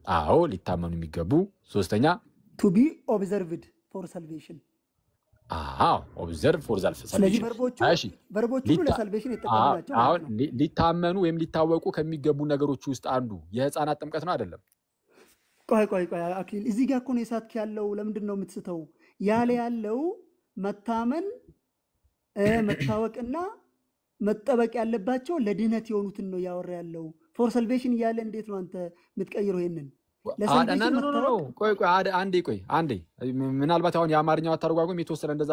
አዎ ሊታመኑ የሚገቡ። ሶስተኛ to be observed for salvation observe for salvation። ስለዚህ ቨርቦቹ ለሳልቬሽን የተጠቀሙናቸው አሁን ሊታመኑ ወይም ሊታወቁ ከሚገቡ ነገሮች ውስጥ አንዱ የህፃናት ጥምቀት ነው አይደለም? ቆይ አክሊል እዚህ ጋር እኮ ነው የሳትክ ያለው። ለምንድን ነው የምትስተው? ያለው መታመን መታወቅና መጠበቅ ያለባቸው ለድህነት የሆኑትን ነው ያወራ ያለው። ፎር ሳልቬሽን እያለ እንዴት ነው አንተ የምትቀይረው ይሄንን? አንዴ ምናልባት አሁን የአማርኛው አተረጓጎም የተወሰነ እንደዛ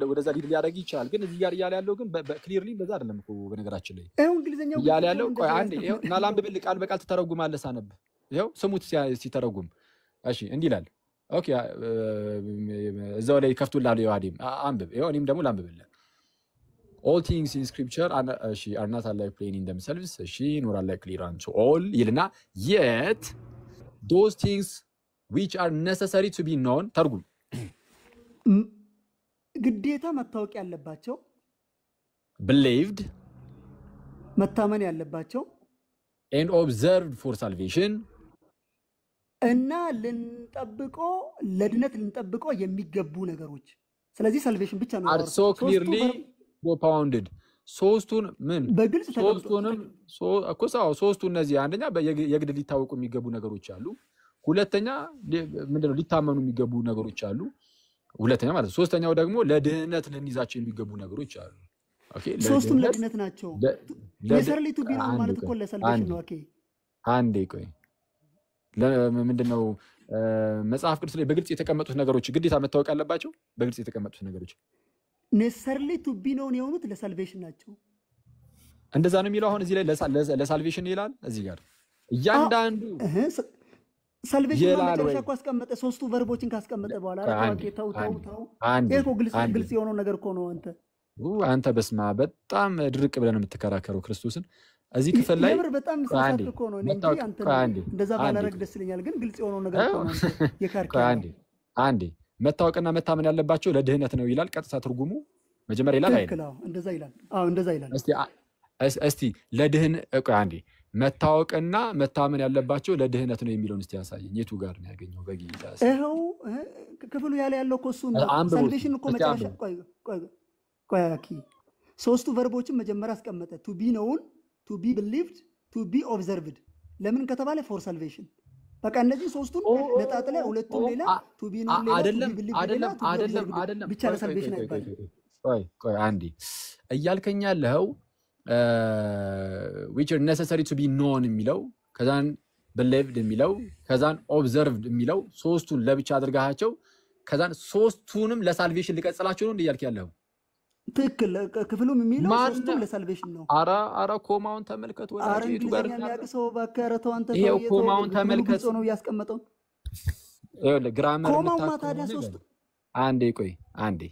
ወደዛ ሊያደርግ ይችላል። ግን እዚህ ጋር እያለ ያለው ግን ክሊርሊ እንደዛ አይደለም እኮ በነገራችን ላይ እንግሊዘኛው እያለ ያለው። አንዴ ይኸው እና ላንብብልህ ቃል በቃል ትተረጉማለህ ሳነብ። ይኸው ስሙት ሲተረጉም። እሺ እንዲህ ይላል። ኦኬ እዛው ላይ ከፍቱልሃል ዮሐዴም አንብብ። ይኸው እኔም ደግሞ ላንብብልህ። all things in scripture are not alike plain in themselves nor alike clear unto all ይልና yet those things which are necessary to be known ተርጉም። ግዴታ መታወቅ ያለባቸው believed መታመን ያለባቸው and observed for salvation እና ለድነት ልንጠብቆ የሚገቡ ነገሮች ስለዚህ ሳልቬሽን ብቻ ነው are so clearly propounded ሶስቱን ምን በግልጽ ሶስቱንም ሶስቱ እነዚህ አንደኛ የግድ ሊታወቁ የሚገቡ ነገሮች አሉ። ሁለተኛ ምንድነው ሊታመኑ የሚገቡ ነገሮች አሉ። ሁለተኛ ማለት ሶስተኛው ደግሞ ለድህነት ልንይዛቸው የሚገቡ ነገሮች አሉ። ኦኬ ሶስቱም ለድህነት ናቸው። ለሰርሊ ቱ ቢ ነው ማለት እኮ ለሳልቬሽን ነው። ኦኬ አንዴ ቆይ ለምንድነው መጽሐፍ ቅዱስ ላይ በግልጽ የተቀመጡት ነገሮች ግዴታ መታወቅ አለባቸው? በግልጽ የተቀመጡት ነገሮች ኔሰሰርሊ ቱ ቢ ነው የሆኑት ለሳልቬሽን ናቸው። እንደዛ ነው የሚለው። አሁን እዚህ ላይ ለሳልቬሽን ይላል። እዚህ ጋር እያንዳንዱ ሳልቬሽን መጨረሻ እኮ አስቀመጠ። ሶስቱ ቨርቦችን ካስቀመጠ በኋላ ተው እኮ ግልጽ የሆነው ነገር እኮ ነው። አንተ በስማ በጣም ድርቅ ብለን የምትከራከረው ክርስቶስን እዚህ ክፍል ላይ በጣም ሳሳት እኮ ነው እንጂ አንተ እንደዛ ባላረግ ደስ ይለኛል። ግን ግልጽ የሆነው ነገር እኮ ነው የካርካ አንዴ መታወቅና መታመን ያለባቸው ለድህነት ነው ይላል። ቀጥታ ትርጉሙ መጀመሪያ ይላል አይደል? እንደዛ ይላል። እንደዛ ይላል። እስቲ ለድህን አንዴ መታወቅና መታመን ያለባቸው ለድህነት ነው የሚለውን እስቲ ያሳየኝ። የቱ ጋር ነው ያገኘው? በጌታ ይሄው ክፍሉ ያለው እኮ እሱ ነው። ሳልቬሽን እኮ መጨረሻ ቆይ ሶስቱ ቨርቦችን መጀመሪያ አስቀመጠ። ቱ ቢ ነውን፣ ቱ ቢ ቢሊቭድ፣ ቱ ቢ ኦብዘርቭድ። ለምን ከተባለ ፎር ሳልቬሽን። በቃ እነዚህ ሶስቱን ነጣጥለ ሁለቱም ሌላ ቱ ቢ ነው ሌላ አይደለም ብቻ ለሳልቬሽን አይባልም። ቆይ አንዴ እያልከኝ ያለው which are necessary to be known የሚለው ከዛን believed የሚለው ከዛን observed የሚለው ሶስቱን ለብቻ አድርጋቸው ከዛን ሶስቱንም ለሳልቬሽን ሊቀጽላቸው ነው እያልክ ያለው ትክክል። ክፍሉም የሚለው ሶስቱም ለሳልቬሽን ነው። አራ ኮማውን ተመልከት። ወላሂ እቱ ጋር የሚያቅሰው ባከረተው አንተ ይሄው ኮማውን ተመልከት ነው ያስቀመጠው። ይኸውልህ ግራመር ኮማው ታዲያ ሶስቱ አንዴ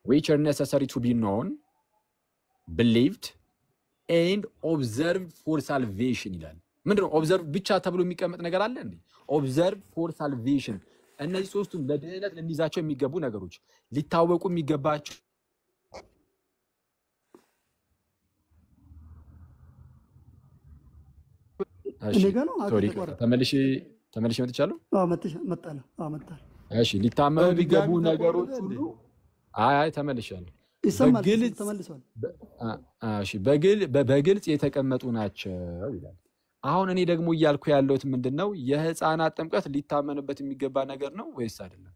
which are necessary to be known believed and observed for salvation ይላል። ምንድነው observe ብቻ ተብሎ የሚቀመጥ ነገር አለ እንዴ? observe for salvation እነዚህ ሶስቱም ለድህነት ልንይዛቸው የሚገቡ ነገሮች ሊታወቁ የሚገባቸው ተመልሼ መጥቻለሁ። እሺ ሊታመኑ የሚገቡ ነገሮች ሁሉ ተመልሻለሁ። በግልጽ የተቀመጡ ናቸው ይላል። አሁን እኔ ደግሞ እያልኩ ያለሁት ምንድነው የህፃናት ጥምቀት ሊታመንበት የሚገባ ነገር ነው ወይስ አይደለም?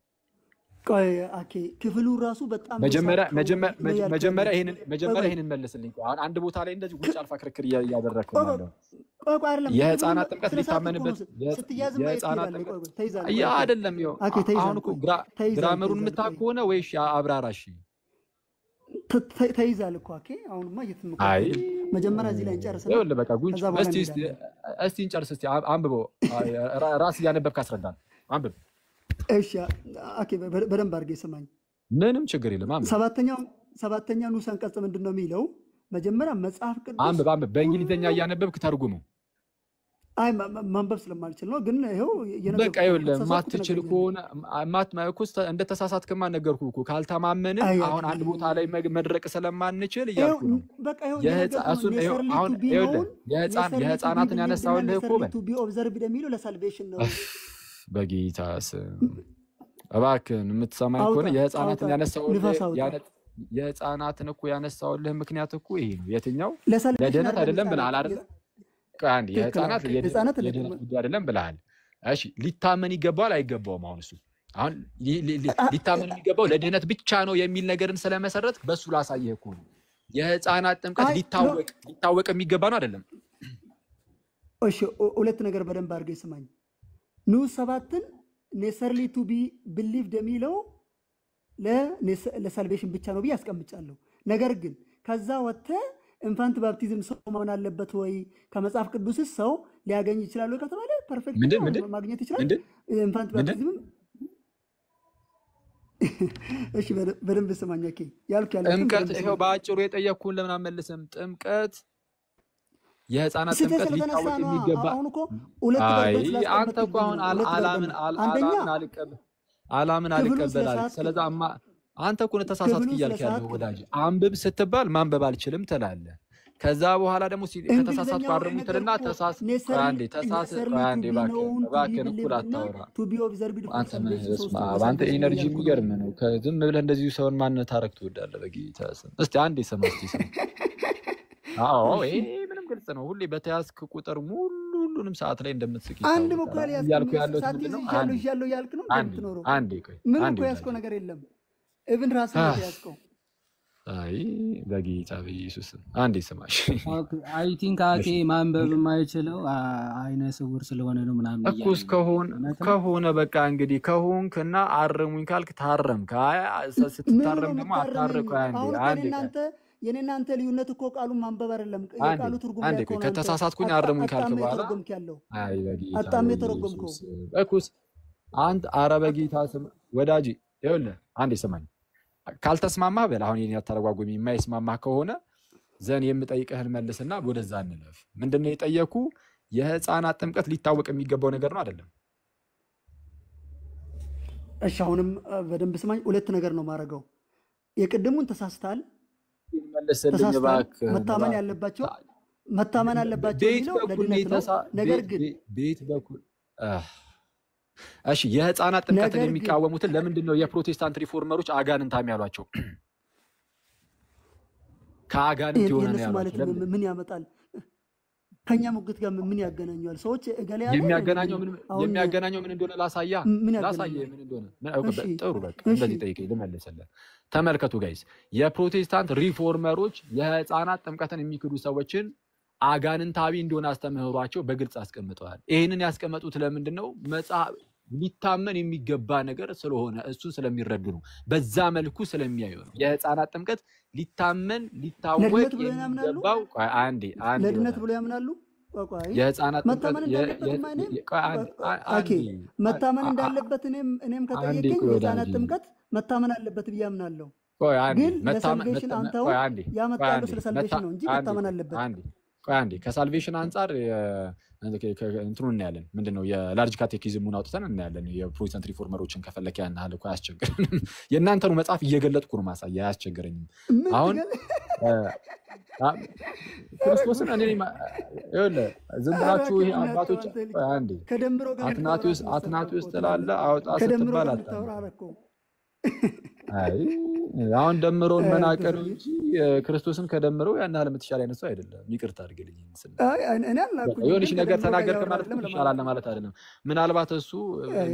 ቆይ ክፍሉ ራሱ በጣም መጀመሪያ ይሄንን መልስልኝ። አሁን አንድ ቦታ ላይ እንደዚህ ውጭ አልፋ ክርክር እያደረግክ ነው። የህፃናት ጥምቀት ሊታመንበት የህፃናት ጥምቀት አይደለም። አሁን እኮ ግራመሩን የምታውቅ ከሆነ ወይስ አብራራሽ ተይዛል እኮ አሁንማ እየተመከረ መጀመሪያ እዚህ ላይ እንጨርሰን። ይኸውልህ በቃ ጉንጭ እስቲ እንጨርስ። እስቲ አንብበው። ራስ እያነበብክ አስረዳን። አንብብ። እሺ በደንብ አድርገህ ስማኝ። ምንም ችግር የለም። አንብብ። ሰባተኛው ንዑስ አንቀጽ ምንድን ነው የሚለው? መጀመሪያ መጽሐፍ ቅዱስ አንብብ። በእንግሊዝኛ እያነበብክ ተርጉመው። ማንበብ ስለማልችል ነው። ግን ይኸው በቃ ይኸውልህ ማትችል ከሆነ እንደተሳሳትክማ ነገርኩህ እኮ። ካልተማመንን አሁን አንድ ቦታ ላይ መድረቅ ስለማንችል እያልኩ ነው። የህፃናትን ያነሳውልህ እኮ በጌታ ስም እባክህን የምትሰማኝ ከሆነ የህፃናትን እኮ ያነሳውልህ ምክንያት እኮ ይሄ ነው። የትኛው ለድህነት አይደለም ብለሃል አይደል? አንድ የህፃናት አይደለም ብለሃል። እሺ ሊታመን ይገባል አይገባውም? አሁን እሱ አሁን ሊታመን የሚገባው ለድህነት ብቻ ነው የሚል ነገርን ስለመሰረት በሱ ላሳየህ እኮ ነው። የህፃናት ጥምቀት ሊታወቅ የሚገባ ነው አይደለም? እሺ ሁለት ነገር በደንብ አድርገህ ስማኝ። ንዑስ 7ን ኔሰርሊ ቱ ቢ ቢሊቭድ የሚለው ለሳልቬሽን ብቻ ነው ብዬ አስቀምጫለሁ። ነገር ግን ከዛ ወጥተህ ኢንፋንት ባፕቲዝም ሰው መሆን አለበት ወይ ከመጽሐፍ ቅዱስ ሰው ሊያገኝ ይችላል ወይ ከተባለ ፐርፌክት ማግኘት ይችላል። ኢንፋንት ባፕቲዝም እሺ በደንብ ስማኝ። ያልኩ ጥምቀት ይሄው በአጭሩ የጠየቅኩህን ለምን አመልስም? ጥምቀት የህፃናት ጥምቀት ሊታወቅ የሚገባ አንተ እኮ አሁን አላምን አልቀበላል። ስለዚህ አንተ እኮ ተሳሳትክ እያልክ ያለው ወዳጅ። አንብብ ስትባል ማንበብ አልችልም ትላለህ። ከዛ በኋላ ደግሞ ከተሳሳትኩ አርሙትና አንዴ እባክህን እኩል አታውራ። አንተ ኢነርጂ የሚገርም ነው። ዝም ብለህ እንደዚሁ ሰውን ማንነት ታረክ ትወዳለህ። በጌታ ስም እስቲ አንዴ ስማ አዎ ይሄ ምንም ግልጽ ነው። ሁሌ በተያዝክ ቁጥር ሁሉንም ሰዓት ላይ እንደምትስቅ አንድ መኳል ያልኩ ያለው ያልክ ነው እንደምትኖረው። ምን እኮ ያዝከው ነገር የለም። ኢቭን ራስህ ነው ያዝከው። አይ በጌታ በኢየሱስ አንዴ ስማሽ። አይ ቲንክ አኬ ማንበብ የማይችለው አይነ ስውር ስለሆነ ነው ምናምን እኮስ ከሆነ በቃ እንግዲህ ከሆንክና አርሙኝ ካልክ ታረምክ። አይ ስትታረም ደግሞ አታርቅ። አንዴ የኔናንተ ልዩነት እኮ ቃሉን ማንበብ አይደለም የቃሉ ትርጉም ላይ ነው። ከተሳሳትኩኝ አርሙኝ ካልክ በኋላ አይ በጌታ አጣም የተረጎምከው እኮስ አንተ አረበጌታ ስም ወዳጂ ይኸውልህ አንዴ ስማኝ። ካልተስማማህ በል አሁን የኔ አተረጓጎሚ የማይስማማ ከሆነ ዘን የምጠይቅህን መልስና ወደዛ እንለፍ። ምንድነው የጠየኩ? የህፃናት ጥምቀት ሊታወቅ የሚገባው ነገር ነው አይደለም? እሺ አሁንም በደንብ ስማኝ። ሁለት ነገር ነው ማረገው። የቅድሙን ተሳስተሃል መልስልኝ እባክህ። መታመን አለባቸው የሚለው ለድነት ነው። ነገር ግን ቤት በኩል እሺ የህፃናት ጥምቀትን የሚቃወሙትን ለምንድን ነው የፕሮቴስታንት ሪፎርመሮች አጋንንታም ያሏቸው? ከአጋንንት የሆነ ነው ያሏቸው። ምን ያመጣል? ከኛ ሙግት ጋር ምን ያገናኛል? ሰዎች እገሌ የሚያገናኘው ምን እንደሆነ ላሳያ ምን እንደሆነ። ጥሩ በቃ እንደዚህ ጠይቀኝ ልመልስልህ። ተመልከቱ ጋይስ፣ የፕሮቴስታንት ሪፎርመሮች የህፃናት ጥምቀትን የሚክዱ ሰዎችን አጋንንታዊ እንደሆነ አስተምህሯቸው በግልጽ አስቀምጠዋል። ይሄንን ያስቀመጡት ለምንድነው? መጽሐፍ ሊታመን የሚገባ ነገር ስለሆነ እሱን ስለሚረዱ ነው። በዛ መልኩ ስለሚያዩ ነው። የህፃናት ጥምቀት ሊታመን ሊታወቅ የሚገባው አንዴ ለድነት ብሎ ያምናሉ። የህፃናት ጥምቀት መታመን እንዳለበት እኔም ከጠየቀኝ የህፃናት ጥምቀት መታመን አለበት ብዬ አምናለሁ። ግን ለሳልቬሽን አንተው ያመጣለው ስለ ሳልቬሽን ነው እንጂ መታመን አለበት። አንዴ ከሳልቬሽን አንፃር እንትኑ እናያለን። ምንድነው የላርጅ ካቴኪዝሙን አውጥተን እናያለን። የፕሮቴስታንት ሪፎርመሮችን ከፈለከ ያን ያህል እኮ አያስቸግረንም። የእናንተኑ መጽሐፍ እየገለጥኩ ነው ማሳያ፣ አያስቸግረኝም። አሁን ክርስቶስን እኔ ይኸውልህ ዝም ብላችሁ ይሄ አባቶች አንዴ አትናቴዎስ ስላለ አውጣ ስትባል አታውራ። አይ አሁን ደምሮን መናቀር እንጂ ክርስቶስን ከደምረው ያን ያህል የምትሻል አይነት ሰው አይደለም። ይቅርታ አድርግልኝ። የሆነሽ ነገር ተናገርክ ማለት ነው ይሻላል ማለት አይደለም። ምናልባት እሱ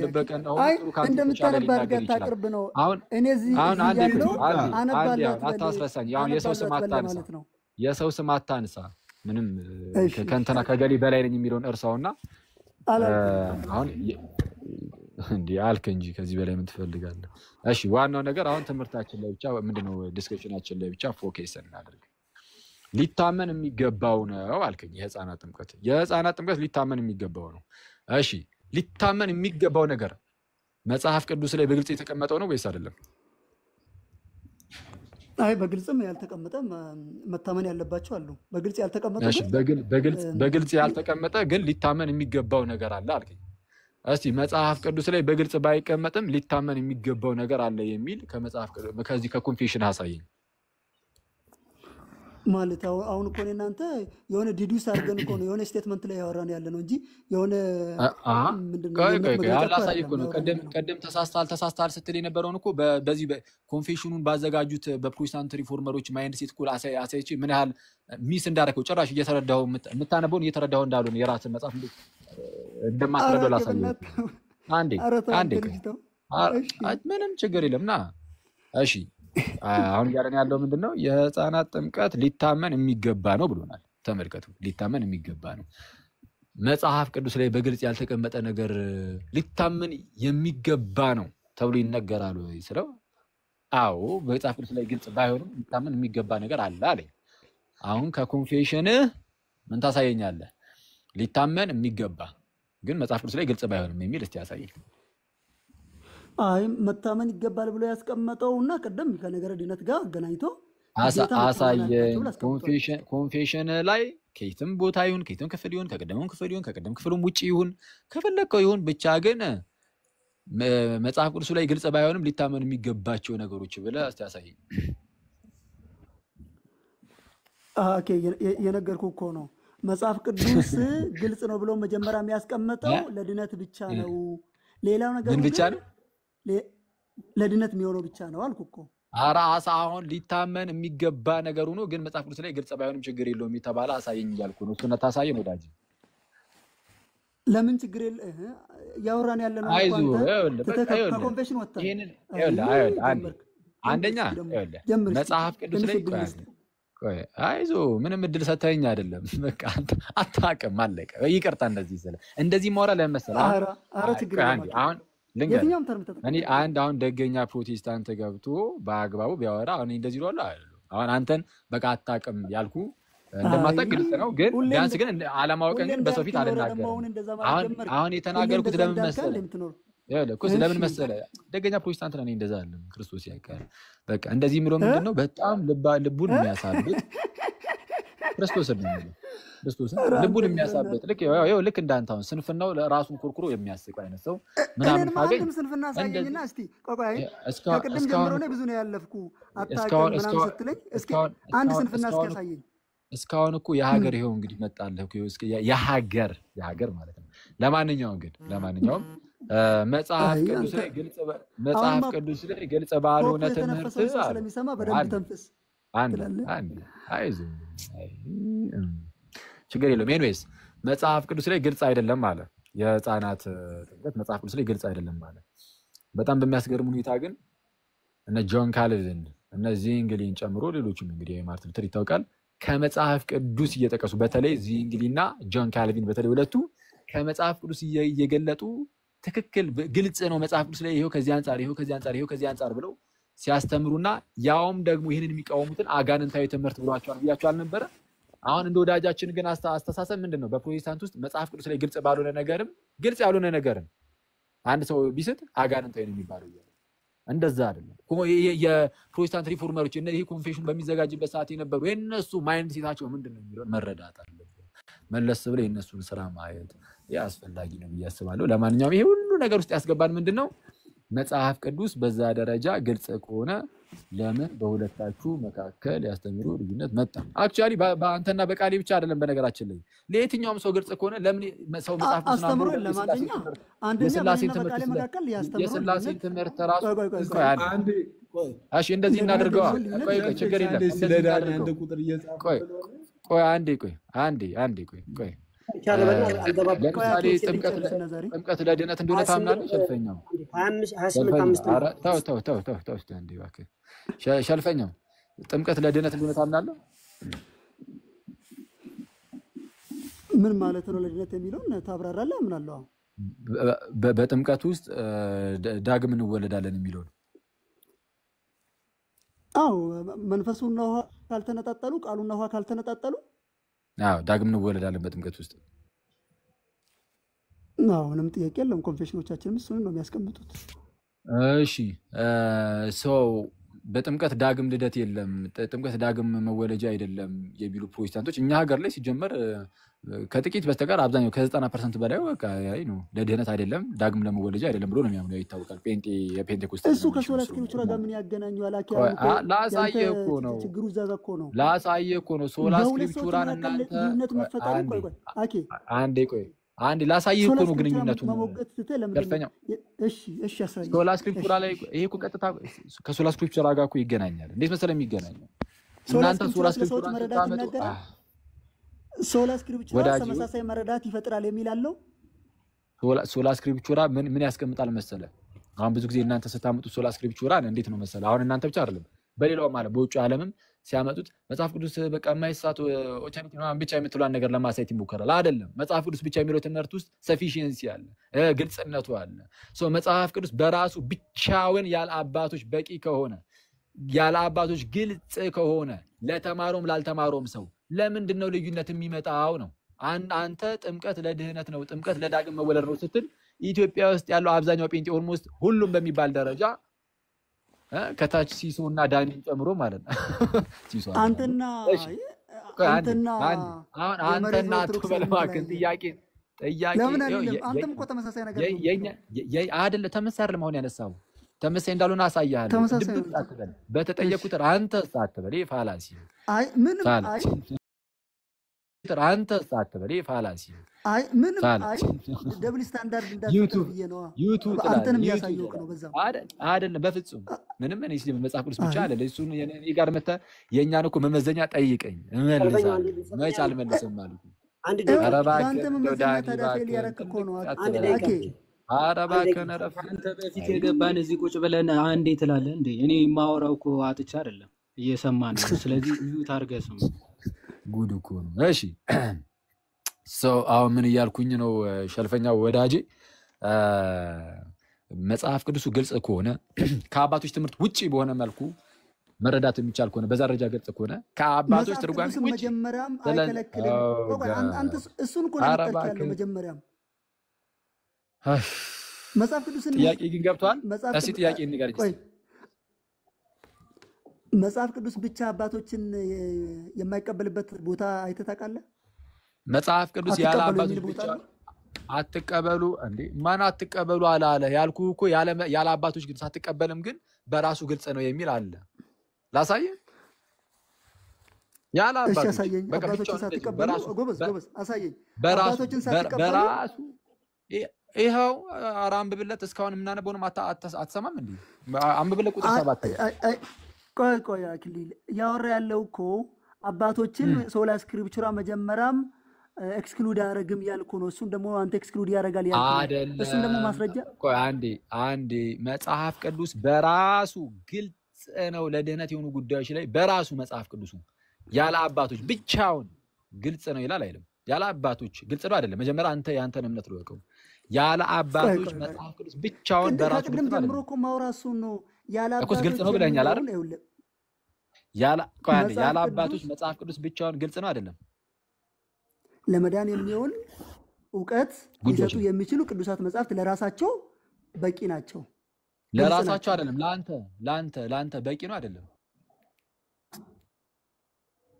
ልበቀን ነው ጥሩ እንደምታነባ አድርገህ ታቅርብ ነው። አሁን አንዴ አታስረሳኝ። አሁን የሰው ስም አታንሳ። ምንም ከእንትና ከገሌ በላይ ነኝ የሚለውን እርሳውና አሁን እንዴ አልከ እንጂ ከዚህ በላይ ምን ትፈልጋለህ? እሺ ዋናው ነገር አሁን ትምህርታችን ላይ ብቻ ምንድነው ዲስከሽናችን ላይ ብቻ ፎከስ እናድርግ። ሊታመን የሚገባው ነው አልከኝ። የህፃናት ጥምቀት ሊታመን የሚገባው ነው። እሺ ሊታመን የሚገባው ነገር መጽሐፍ ቅዱስ ላይ በግልጽ የተቀመጠው ነው ወይስ አይደለም? አይ በግልጽም ያልተቀመጠ መታመን ያለባቸው አሉ። በግልጽ ያልተቀመጠ እሺ በግልጽ ያልተቀመጠ ግን ሊታመን የሚገባው ነገር አለ አልከኝ። እስቲ መጽሐፍ ቅዱስ ላይ በግልጽ ባይቀመጥም ሊታመን የሚገባው ነገር አለ የሚል ከዚህ ከኮንፌሽን አሳየኝ። ማለት አሁን እኮ እናንተ የሆነ ዲዱስ አድርገን እኮ ነው የሆነ ስቴትመንት ላይ ያወራን ያለ ነው እንጂ የሆነ አላሳይ እኮ ነው። ቀደም ተሳስተሃል ስትል የነበረውን እኮ በዚህ ኮንፌሽኑን ባዘጋጁት በፕሮቴስታንት ሪፎርመሮች ማይንድ ሴት እኮ አሳይቼ ምን ያህል ሚስ እንዳደረከው ጭራሽ እየተረዳኸው የምታነበውን እየተረዳኸው እንዳልሆነ የራስን መጽሐፍ እንደማትረዳው ላሳየህ። አንዴ ምንም ችግር የለም ና። እሺ አሁን እያለን ያለው ምንድነው? የህፃናት ጥምቀት ሊታመን የሚገባ ነው ብሎናል። ተመልከቱ፣ ሊታመን የሚገባ ነው። መጽሐፍ ቅዱስ ላይ በግልጽ ያልተቀመጠ ነገር ሊታመን የሚገባ ነው ተብሎ ይነገራል ወይ ስለው፣ አዎ በመጽሐፍ ቅዱስ ላይ ግልጽ ባይሆንም ሊታመን የሚገባ ነገር አለ አለኝ። አሁን ከኮንፌሽን ምን ታሳየኛለህ? ሊታመን የሚገባ ግን መጽሐፍ ቅዱስ ላይ ግልጽ ባይሆንም የሚል እስቲ ያሳየኝ። አይ መታመን ይገባል ብሎ ያስቀመጠውና ቀደም ከነገረ ድነት ጋር አገናኝቶ አሳየኝ። ኮንፌሽን ላይ ከየትም ቦታ ይሁን ከየትም ክፍል ይሁን ከቀደመው ክፍል ይሁን ከቀደም ክፍሉም ውጪ ይሁን ከፈለከው ይሁን ብቻ ግን መጽሐፍ ቅዱስ ላይ ግልጽ ባይሆንም ሊታመን የሚገባቸው ነገሮች ብለህ እስቲ ያሳየኝ። ኦኬ የነገርኩህ እኮ ነው። መጽሐፍ ቅዱስ ግልጽ ነው ብሎ መጀመሪያ የሚያስቀምጠው ለድነት ብቻ ነው። ሌላው ነገር ምን ብቻ ነው? ለድነት የሚሆነው ብቻ ነው አልኩህ እኮ። ኧረ አሳ አሁን ሊታመን የሚገባ ነገሩ ነው። ግን መጽሐፍ ቅዱስ ላይ ግልጽ ባይሆንም ችግር የለውም የተባለ አሳየኝ እያልኩ ነው። እሱን ታሳየን ወዳጅ። ለምን ችግር የለ ያወራን ያለ ነው። ከኮንፌሽን ወጣ። አንደኛ መጽሐፍ ቅዱስ ላይ ቆይ አይዞህ ምንም እድል ሰተኸኝ አይደለም። በቃ አታውቅም አለቀ። ይቅርታ እንደዚህ ስለ እንደዚህ ማውራት ለምን መሰለህ? ኧረ ችግር የለም። አሁን ልንገርህ እኔ አሁን ደገኛ ፕሮቴስታንት ገብቶ በአግባቡ ቢያወራ አሁን እንደዚህ ይሏል አይደል? አሁን አንተን በቃ አታውቅም ያልኩ እንደማታውቅ ግልጽ ነው። ግን ቢያንስ ግን አለማወቅን ግን በሰው ፊት አልናገርም። አሁን የተናገርኩት ለምን መሰለህ? ለምን መሰለህ? ደገኛ ፕሮቴስታንት ነኝ እንደዛ አይደለም። ክርስቶስ ያውቃል። በቃ እንደዚህ ምሎ ምንድነው በጣም ልቡን የሚያሳብጥ ክርስቶስ ነው። ክርስቶስ ልቡን የሚያሳብጥ ልክ እንዳንተ አሁን ስንፍናው ራሱን ኮርኩሮ የሚያስቅ አይነት ሰው ምናምን ታገኝ። ስንፍና ሳይኝና እስቲ ቆይ ከቅድም ጀምሮ ነው ብዙ ነው ያለፍኩ አታውቅም ምናምን ስትለኝ እስኪ አንድ ስንፍና እስኪ ያሳየኝ። እስካሁን እኮ የሀገር ይሄው እንግዲህ መጣልህ እኮ የሀገር ማለት ነው። ለማንኛውም መጽሐፍ ቅዱስ ላይ ግልጽ ባልሆነ ትምህርት ስለሚሰማ በደንብ ተንፍስ። አይዞህ ችግር የለውም። ኤኒዌይስ መጽሐፍ ቅዱስ ላይ ግልጽ አይደለም ማለት የህፃናት ጥምቀት መጽሐፍ ቅዱስ ላይ ግልጽ አይደለም ማለት። በጣም በሚያስገርም ሁኔታ ግን እነ ጆን ካልቪን እነ ዚንግሊን ጨምሮ ሌሎችም እንግዲህ የማርቲን ሉተር ይታወቃል ከመጽሐፍ ቅዱስ እየጠቀሱ በተለይ ዚንግሊና ጆን ካልቪን በተለይ ሁለቱ ከመጽሐፍ ቅዱስ እየገለጡ ትክክል ግልጽ ነው መጽሐፍ ቅዱስ ላይ ይሄው ከዚህ አንፃር ብለው ሲያስተምሩና ያውም ደግሞ ይህንን የሚቃወሙትን አጋንንታዊ ትምህርት ብሏቸዋል ብያቸው አልነበረ? አሁን እንደ ወዳጃችን ግን አስተሳሰብ ምንድነው? በፕሮቴስታንት ውስጥ መጽሐፍ ቅዱስ ላይ ግልጽ ያልሆነ ነገርም አንድ ሰው ቢስት አጋንንታዊ ነው የሚባለው። እንደዛ አይደለም። የፕሮቴስታንት ሪፎርመሮች ይሄ ኮንፌሽን በሚዘጋጅበት ሰዓት የነበሩ የነሱ ማይንድ ሴታቸው ምንድነው የሚለው መረዳት አለበት። መለስ ብለው የነሱን ስራ ማየት ያስፈልጋል ነው ብዬ አስባለሁ። ለማንኛውም ይሄ ሁሉ ነገር ውስጥ ያስገባን ምንድነው? መጽሐፍ ቅዱስ በዛ ደረጃ ግልጽ ከሆነ ለምን በሁለታችሁ መካከል ያስተምሩ ልዩነት መጣ? አክቹአሊ በአንተና በቃሌ ብቻ አይደለም። በነገራችን ላይ ለየትኛውም ሰው ግልጽ ከሆነ ለምን ሰው መጽሐፍ ቅዱስ አስተምሮ ለማንኛ የሥላሴን ትምህርት ራሱ እሺ እንደዚህ እናደርገዋ። ቆይ ችግር የለም። ቆይ አንዴ ለምሳሌ ጥምቀት ለድነት እንደሆነ ታምናለህ? ሸልፈኛው ጥምቀት ለድነት እንደሆነ ታምናለህ? ምን ማለት ነው ለድነት የሚለውን ታብራራለህ? አምናለሁ። በጥምቀት ውስጥ ዳግም እንወለዳለን የሚለው ነው። አዎ መንፈሱና ውሃ ካልተነጣጠሉ፣ ቃሉና ውሃ ካልተነጣጠሉ ዳግም እንወለዳለን በጥምቀት ውስጥ። ምንም ጥያቄ የለም። ኮንፌሽኖቻችንም እሱን ነው የሚያስቀምጡት። እሺ ሰው በጥምቀት ዳግም ልደት የለም፣ ጥምቀት ዳግም መወለጃ አይደለም የሚሉ ፕሮቴስታንቶች እኛ ሀገር ላይ ሲጀመር ከጥቂት በስተቀር አብዛኛው ከ90% በላይ በቃ አይ ነው ለድህነት አይደለም ዳግም ለመወለጃ አይደለም ብሎ ነው የሚያምነው። ይታወቃል። የፔንቴኮስታል እሱ ከሶላ ስክሪፕቸር ጋር ምን ያገናኘዋል? ላሳየህ እኮ ነው። ችግሩ እዛ ጋር እኮ ነው። ላሳየህ እኮ ነው። ሶላ ስክሪፕቸራን እናንተ አንዴ ላሳየህ እኮ ነው ግንኙነቱን። እሺ አሳየኝ። ሶላ ስክሪፕቸራ ላይ ይሄ እኮ ቀጥታ ከሶላ ስክሪፕቸራ ጋር እኮ ይገናኛል። እንዴት መሰለህ የሚገናኘው? እናንተ ሶላ ስክሪፕቸራን ታመጡ ሶላ ስክሪፕቸራ ተመሳሳይ መረዳት ይፈጥራል የሚል አለው። ሶላ ስክሪፕቸራ ምን ያስቀምጣል መሰለህ? አሁን ብዙ ጊዜ እናንተ ስታመጡ ሶላ ስክሪፕቸራን እንዴት ነው መሰለህ? አሁን እናንተ ብቻ አይደለም በሌላው ማለት በውጭ ዓለምም ሲያመጡት መጽሐፍ ቅዱስ በቃ የማይሳት ኦተንቲክ ነው ብቻ የምትሏን ነገር ለማሳየት ይሞከራል። አይደለም። መጽሐፍ ቅዱስ ብቻ የሚለው ትምህርት ውስጥ ሰፊሺየንሲ አለ፣ ግልጽነቱ አለ። መጽሐፍ ቅዱስ በራሱ ብቻውን ያለ አባቶች በቂ ከሆነ ያለ አባቶች ግልጽ ከሆነ ለተማረውም ላልተማረውም ሰው ለምንድን ነው ልዩነት የሚመጣው ነው? አንተ ጥምቀት ለድህነት ነው፣ ጥምቀት ለዳግም መወለድ ነው ስትል ኢትዮጵያ ውስጥ ያለው አብዛኛው ጴንጤ ኦልሞስት ሁሉም በሚባል ደረጃ ከታች ሲሶ እና ዳኒን ጨምሮ ማለት ነው። ሲሶ አንተና ተበለማከን ጥያቄ ለምን አይደለም? አንተም እኮ ተመሳሳይ ነገር ነው። አይደለ? ተመሳሳይ ለማሆን ያነሳው ተመሳሳይ እንዳልሆነ አሳያለሁ። ተመሳሳይ ድብቅ አትበል። በተጠየቁት አንተ አትበል። ይሄ ፋላሲ አይ ምንም አይ አንተ አትበል። ይሄ ፋላሲ አይ ምንም አይ ደብል ስታንዳርድ እንዳትከተል ብዬ ነው። ዩቱብ አንተንም ያሳየው ነው በዛው አይደለም። በፍጹም ምንም እኔ እስኪ መጽሐፍ ቅዱስ ብቻ አይደለም እሱን እኔ ጋር መተህ የእኛን እኮ መመዘኛ ጠይቀኝ እመልሳለሁ። መች አልመለስም ማለት ነው። አንተ መመዘኛ ታዲያ ፌል ያደረክ እኮ ነው። ኦኬ አንተ በፊት የገባን እዚህ ቁጭ ብለን አንዴ ትላለህ እንዴ? እኔ የማወራው እኮ አጥቻ አይደለም እየሰማን ነው። ስለዚህ ሚዩት አድርገህ ስሙ። ጉድ እኮ ነው። እሺ አሁን ምን እያልኩኝ ነው? ሸልፈኛው ወዳጄ መጽሐፍ ቅዱሱ ግልጽ ከሆነ ከአባቶች ትምህርት ውጪ በሆነ መልኩ መረዳት የሚቻል ከሆነ በዛ ደረጃ ግልጽ ከሆነ ከአባቶች ትርጓሜ ውጪ መጀመሪያም አይከለክልም። አንተ እሱን እኮ ነው የምትጠይቀው መጀመሪያም መጽሐፍ ቅዱስን ጥያቄ ግን ገብቷል። እስኪ ጥያቄ ንገረኝ። መጽሐፍ ቅዱስ ብቻ አባቶችን የማይቀበልበት ቦታ አይተህ ታውቃለህ? መጽሐፍ ቅዱስ ያለ አባቶች ብቻ አትቀበሉ እንዴ? ማን አትቀበሉ አላለ? ያልኩህ እኮ ያለ አባቶች ግን ሳትቀበልም ግን በራሱ ግልጽ ነው የሚል አለ። ላሳየህ። ያለ አባቶች አባቶችን ሳትቀበሉ ጎበዝ አሳየኝ። አባቶችን ሳትቀበሉ በራሱ ይኸው አራም ብብለት እስካሁን የምናነበውንም አትሰማም እንዴ? አንብብለት ቁጥር 7 ቆይ አክሊል ያወራ ያለው እኮ አባቶችን ሶላ ስክሪፕቸራ መጀመሪያም ኤክስክሉድ ያደርግም ያልኩ ነው። እሱን ደግሞ አንተ ኤክስክሉድ ያደርጋል ያልኩ አይደለም። እሱን ደግሞ ማስረጃ ቆይ አንዴ መጽሐፍ ቅዱስ በራሱ ግልጽ ነው ለድህነት የሆኑ ጉዳዮች ላይ በራሱ መጽሐፍ ቅዱሱ ያለ አባቶች ብቻውን ግልጽ ነው ይላል አይደለም? ያለ አባቶች ግልጽ ነው አይደለም? መጀመሪያ አንተ ያንተን እምነት ልወቀው። ያለ አባቶች መጽሐፍ ቅዱስ ብቻውን በራሱ ግልጽ ነው ጀምሮ እኮ ማውራሱ ነው። ያለ አባቶች ግልጽ ነው ብለኛል አይደል? ያለ አባቶች መጽሐፍ ቅዱስ ብቻውን ግልጽ ነው አይደለም? ለመዳን የሚሆን ዕውቀት ሊሰጡ የሚችሉ ቅዱሳት መጽሐፍት ለራሳቸው በቂ ናቸው። ለራሳቸው አይደለም፣ ላንተ በቂ ነው አይደለም?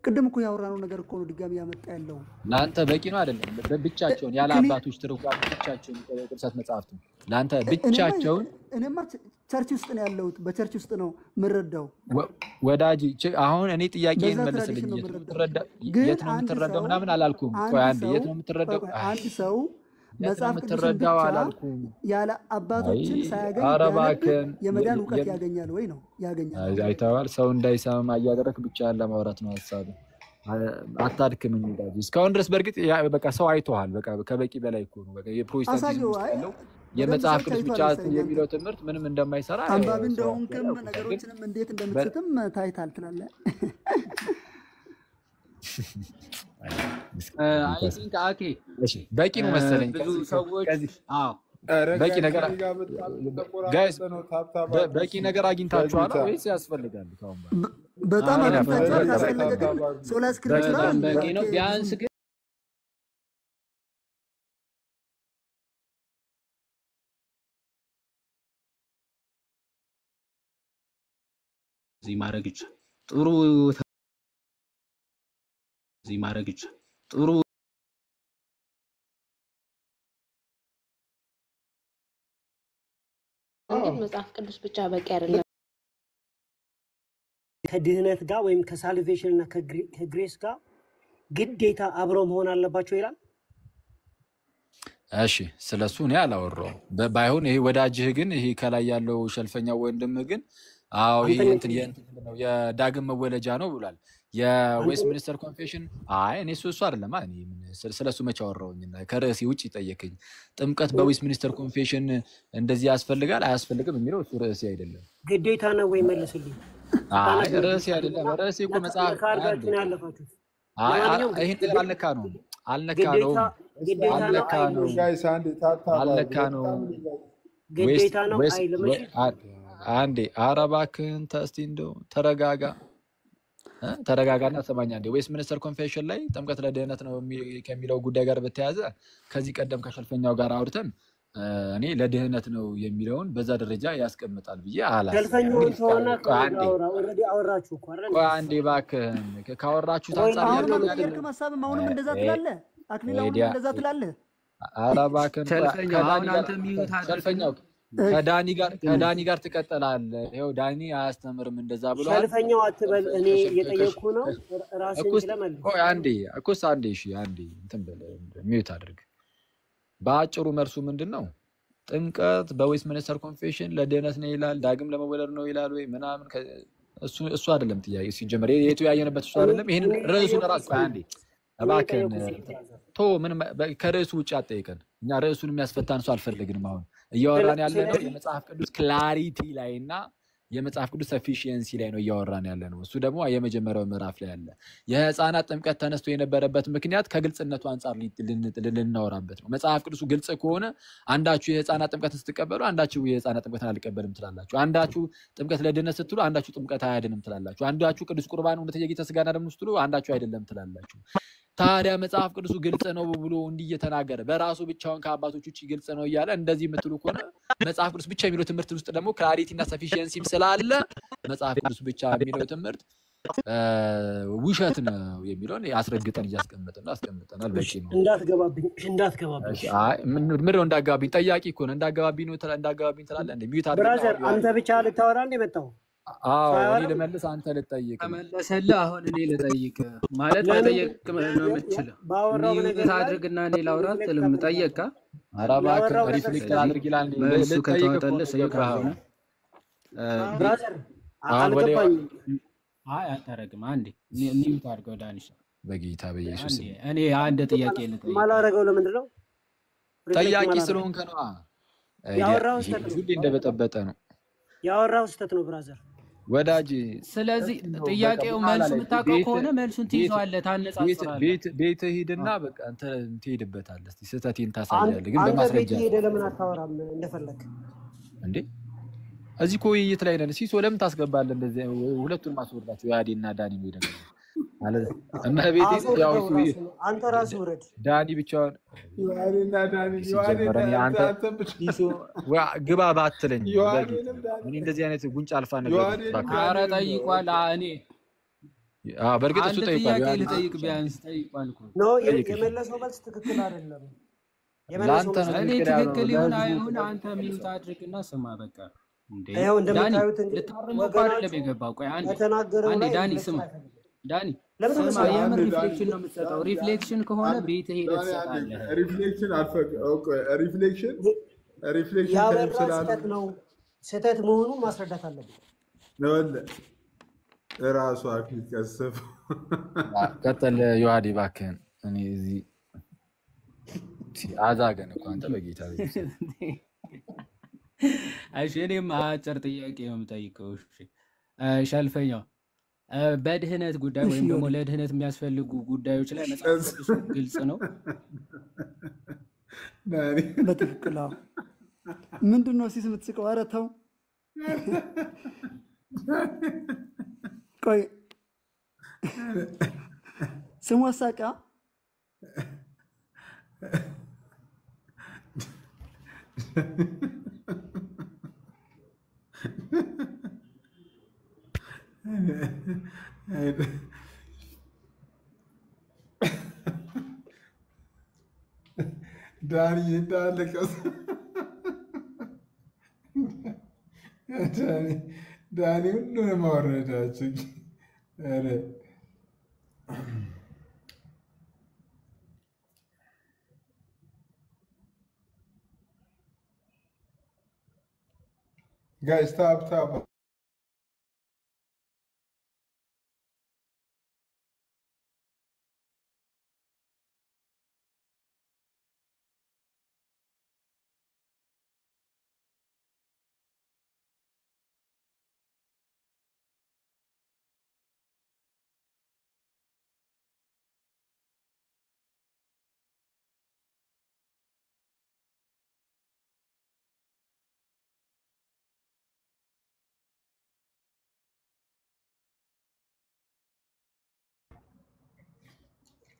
ቅድም እኮ ያወራነው ነገር እኮ ነው ድጋሚ ያመጣ ያለው። ላንተ በቂ ነው አይደለም? ብቻቸውን ያለ አባቶች ትርጓሜ ብቻቸውን ቅዱሳት መጽሐፍት ላንተ ብቻቸውን። እኔማ ቸርች ውስጥ ነው ያለሁት፣ በቸርች ውስጥ ነው የምረዳው ወዳጅ። አሁን እኔ ጥያቄን መልስልኝ። የት ነው የምትረዳው ምናምን አላልኩም። ቆይ አንዴ የት ነው የምትረዳው? አንድ ሰው መጽሐፍ ቅዱስን ብቻ ያለ አባቶችን ሳያገኝ የመዳን ዕውቀት ያገኛል ወይ ነው? ያገኛል። አይተዋል። ሰው እንዳይሰማ እያደረክ ብቻ ለማውራት ነው ሐሳብ። አታድክምኝ ወዳጅ። እስካሁን ድረስ በእርግጥ በቃ ሰው አይተዋል። በቃ ከበቂ በላይ እኮ ነው። በቃ የፕሮቴስታንቲዝም ውስጥ ያለው የመጽሐፍ ቅዱስ ብቻ የሚለው ትምህርት ምንም እንደማይሰራ አንባቢ እንደሆንክም ነገሮችንም እንዴት እንደምትስትም ታይታል ትላለህ። አይ ቲንክ አኬ በቂ ነው መሰለኝ። ብዙ ሰዎች በቂ ነገር ጋይስ፣ በቂ ነገር አግኝታችኋል ወይስ ያስፈልጋል? በጣም አግኝታችኋል። ካስፈለገ ግን ሶላ ስክሪፕቸራ በቂ ነው ቢያንስ ግን እዚህ ማድረግ ይቻላል። ጥሩ መጽሐፍ ቅዱስ ብቻ በቂ አይደለም። ከድህነት ጋር ወይም ከሳልቬሽን እና ከግሬስ ጋር ግዴታ አብረው መሆን አለባቸው ይላል። እሺ ስለሱ እኔ አላወራሁም። ባይሆን ይሄ ወዳጅህ ግን ይሄ ከላይ ያለው ሸልፈኛው ወንድምህ ግን አዎ ይሄ እንትን ነው የዳግም መወለጃ ነው ብሏል። የዌስት ሚኒስተር ኮንፌሽን እኔ እሱ አይደለም እኔ ስለሱ መቼ አወራሁኝና ከርዕሴ ውጭ ጠየቀኝ። ጥምቀት በዌስት ሚኒስተር ኮንፌሽን እንደዚህ ያስፈልጋል አያስፈልግም የሚለው እሱ ርዕሴ አይደለም። ግዴታ ነው ወይ መልስልኝ። ርዕሴ አይደለም። ርዕሴ እኮ መጽሐፍ ካርጋችን ያለፋችሁ ይሄን አልነካ ነው ግዴታ ነው አይልም። አንዴ አረባክን ተስቲ እንደው ተረጋጋና ሰማኛ። እንደ ዌስት ሚኒስተር ኮንፌሽን ላይ ጥምቀት ለድህነት ነው ከሚለው ጉዳይ ጋር በተያያዘ ከዚህ ቀደም ከሸልፈኛው ጋር አውርተን እኔ ለድህነት ነው የሚለውን በዛ ደረጃ ያስቀምጣል ብዬ አላስብም። አንዴ እባክህን ካወራችሁት አንፃር ያለው ነገር ከማሳብ አሁንም እንደዛ ትላለህ። አክሊል አሁንም እንደዛ ትላለህ። ኧረ እባክህን ሸልፈኛው አሁን አንተ ሚዩት ሸልፈኛው ከዳኒ ጋር ትቀጥላለህ። ይኸው ዳኒ አያስተምርም እንደዛ ብሏል። ሰልፈኛው አትበል። እኔ እየጠየቅኩ ነው። ራስን ስለመልስ አንዴ እሺ አንዴ እንትን በል ሚዩት አድርግ። በአጭሩ መልሱ ምንድን ነው? ጥምቀት በዌስትሚኒስተር ኮንፌሽን ለድህነት ነው ይላል፣ ዳግም ለመወለድ ነው ይላል ወይ ምናምን። እሱ አይደለም ጥያቄ ሲጀመር፣ የቱ ያየንበት እሱ አይደለም። ይሄን ርዕሱን ራስ አንዴ እባክህን ምን ከርዕሱ ውጭ አትጠይቀን። እኛ ርዕሱን የሚያስፈታን ሰው አልፈልግንም። አሁን እያወራን ያለነው የመጽሐፍ ቅዱስ ክላሪቲ ላይ እና የመጽሐፍ ቅዱስ ሰፊሺየንሲ ላይ ነው እያወራን ያለ ነው። እሱ ደግሞ የመጀመሪያው ምዕራፍ ላይ አለ። የህፃናት ጥምቀት ተነስቶ የነበረበት ምክንያት ከግልጽነቱ አንጻር ልናወራበት ነው። መጽሐፍ ቅዱሱ ግልጽ ከሆነ አንዳችሁ የህፃናት ጥምቀትን ስትቀበሉ አንዳችሁ የህፃናት ጥምቀትን አልቀበልም ትላላችሁ። አንዳችሁ ጥምቀት ለድህነት ስትሉ አንዳችሁ ጥምቀት አያድንም ትላላችሁ። አንዳችሁ ቅዱስ ቁርባን እውነተኛ ጌታ ሥጋና ደም ስትሉ አንዳችሁ አይደለም ትላላችሁ። ታዲያ መጽሐፍ ቅዱሱ ግልጽ ነው ብሎ እንዲህ እየተናገረ በራሱ ብቻውን ከአባቶች ውጭ ግልጽ ነው እያለ እንደዚህ የምትሉ ከሆነ መጽሐፍ ቅዱስ ብቻ የሚለው ትምህርት ውስጥ ደግሞ ክላሪቲ እና ሰፊሺየንሲም ስላለ መጽሐፍ ቅዱስ ብቻ የሚለው ትምህርት ውሸት ነው የሚለውን አስረግጠን እያስቀመጥን አስቀምጠናል። በቂ ነው። እንዳትገባብኝ ምን ነው እንዳጋባብኝ ጠያቂ እኮ ነው። እንዳጋባብኝ ነው እንዳጋባብኝ ትላለህ እንደ ሚዩት አድርገህ ብራዘር፣ አንተ ብቻ ልታወራ እንደ መጣው እኔ ልመልስ አንተ ልጠይቅ ተመለሰልህ። አሁን እኔ ልጠይቅ ማለት መጠየቅ ነው የምትችለው። ሚዩት አድርግና እኔ ላውራ ትልም ጠየቃ አራባክ ሪፍሌክት አድርግ ይላል። በእሱ ከተዋጠልህ ሰይካው ብራዘር አታረግም። አንዴ ሚዩት አድርገው ዳንሻ በጌታ በኢየሱስ እኔ አንድ ጥያቄ ልጠይቅ። ማላረገው ለምንድን ነው? ጠያቂ ስለሆንክ ነው። ያወራው ስተት ነው። እንደበጠበጠ ነው ያወራው ስተት ነው ብራዘር ወዳጅ። ስለዚህ ጥያቄው መልሱ የምታውቀው ከሆነ መልሱን ትይዘዋለህ፣ ታነጻጽራለህ። ቤት ሂድና በቃ አንተ ትሄድበታለህ። እስቲ ስህተቴን ታሳያለህ፣ ግን በማስረጃ አንተ ቤት ሄደህ ለምን አታወራም እንደፈለክ እንዴ? እዚህ እኮ ውይይት ላይ ነን። ሲሶ ለምን ታስገባለህ? እንደዚህ ሁለቱን ማስወርዳቸው ያዴና ዳኒ ነው ደግሞ ማለት እና ቤት ያው አንተ ራስህ ውረድ። ዳኒ ብቻውን ያዴና ዳኒ አንተ ሲሶ ግባ ባትለኝ እኔ እንደዚህ አይነት ጉንጭ አልፋ ነገር ኧረ ጠይቋል። እኔ በእርግጥ እሱ ጠይቋል። ጥያቄ ልጠይቅ ቢያንስ ጠይቋል እኮ ኖ የመለሰው መልስ ትክክል አይደለም። እኔ ትክክል ይሁን አይሁን አንተ ሚዩት አድርግና ስማ በቃ። ይኸው እንደምታዩት ልታረመው አይደለም የገባው። ቆይ አንዴ ዳኒ ስማ፣ ዳኒ ስማ፣ የምን ሪፍሌክሽን ነው የምትሰጠው? ሪፍሌክሽን ከሆነ ቤት ሄደህ ትሰጣለህ። ሪፍሌክሽን ስህተት ነው። ስህተት መሆኑን ማስረዳት አለብን። ራሱ አክሊል ቀሰፍ ቀጠል ዮሐዴ እባክህን። እኔ እዚህ አዛገን እኮ አንተ በጌታ እሺ እኔም አጭር ጥያቄ ነው የምጠይቀው። እሺ ሸልፈኛው በድህነት ጉዳይ ወይም ደግሞ ለድህነት የሚያስፈልጉ ጉዳዮች ላይ መጽሐፍ ቅዱስ ግልጽ ነው። በትክክል ምንድን ነው ሲስ የምትስቀው? ኧረ ተው ቆይ ስሙ አሳቃ ዳኒ እንዳለቀስ ዳኒ ሁሉንም አወረዳችሁ። ጋይስ ታፕ ታፕ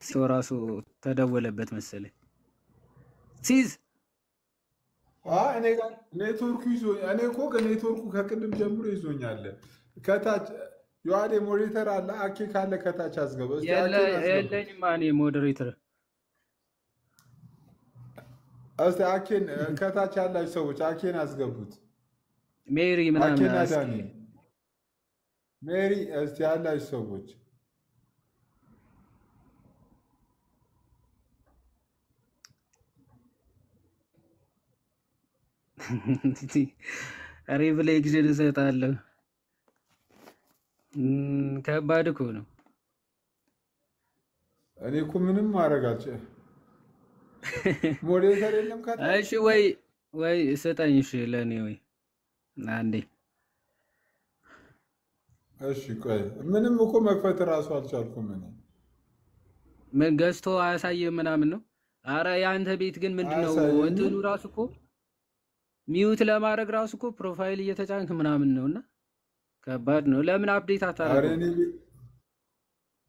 ሰው ራሱ ተደወለበት መሰለኝ። ሲዝ እኔ ጋር ኔትወርኩ ይዞኛል። እኔ እኮ ከኔትወርኩ ከቅድም ጀምሮ ይዞኛል። ከታች ዮሐዴ ሞዴሬተር አለ። አኬ ካለ ከታች አስገባ። እስቲ አኬ አስገባ። የለኝም እኔ ሞዴሬተር። ዮሐዴ ሞዴሬተር አለ። አኬ ካለ ከታች አስገባ። እስቲ አኬ አስገባ። የለኝም። ማን ሞዴሬተር? የለኝም። ማን ሞዴሬተር? የለኝም። ማን ሞዴሬተር? የለኝም። ማን ሞዴሬተር? እስቲ አኬን ከታች ያላችሁ ሰዎች አኬን አስገቡት። ሜሪ ምናምን አኬን አስኪ አዳኒ ሜሪ እስቲ ያላችሁ ሰዎች ሪፍሌክሽን እሰጣለሁ። ከባድ እኮ ነው። እኔ እኮ ምንም ማድረግ አልችልም። ሞዴሬተር የለም ከታች። እሺ ወይ ስጠኝ። እሺ ለእኔ ወይ አንዴ። እሺ ቆይ ምንም እኮ መክፈት እራሱ አልቻልኩም እኔ። ምን ገዝቶ አያሳይም ምናምን ነው። አረ የአንተ ቤት ግን ምንድነው አያሳይም። እንትኑ ራሱ እኮ ሚውት ለማድረግ ራሱ እኮ ፕሮፋይል እየተጫንክ ምናምን ነውና ከባድ ነው። ለምን አፕዴት አረ አታደርገው? እኔ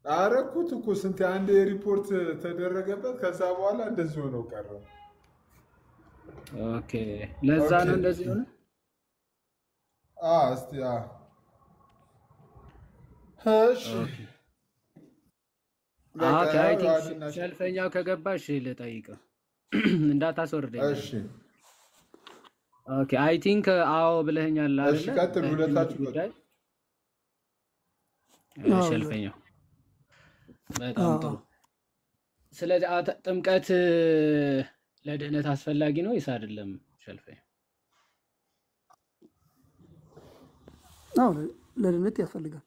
አረኩት እኮ ስንት አንድ ሪፖርት ተደረገበት። ከዛ በኋላ እንደዚህ ሆነው ቀረ። ኦኬ ለዛ ኦኬ ነው እንደዚህ ሆነ። እስቲ እሺ ኦኬ በቃ ኦኬ አይ ያው ቲንክ ዮሐድና ሸልፈኛው ከገባሽ ልጠይቀው እንዳታስወርደኝ እሺ አደራ። ኦኬ አይ ቲንክ አዎ ብለኸኛል እሺ አይደለ? ቀጥሉ፣ በድህነት ሁለታችሁ ቀጥሉ። ጉዳይ አዎ ሸልፈኛው በጣም ጥሩ። አዎ ስለዚህ ጥምቀት ለድህነት አስፈላጊ ነው ወይስ አይደለም? ሸልፈኛው አዎ ለድነት ያስፈልጋል።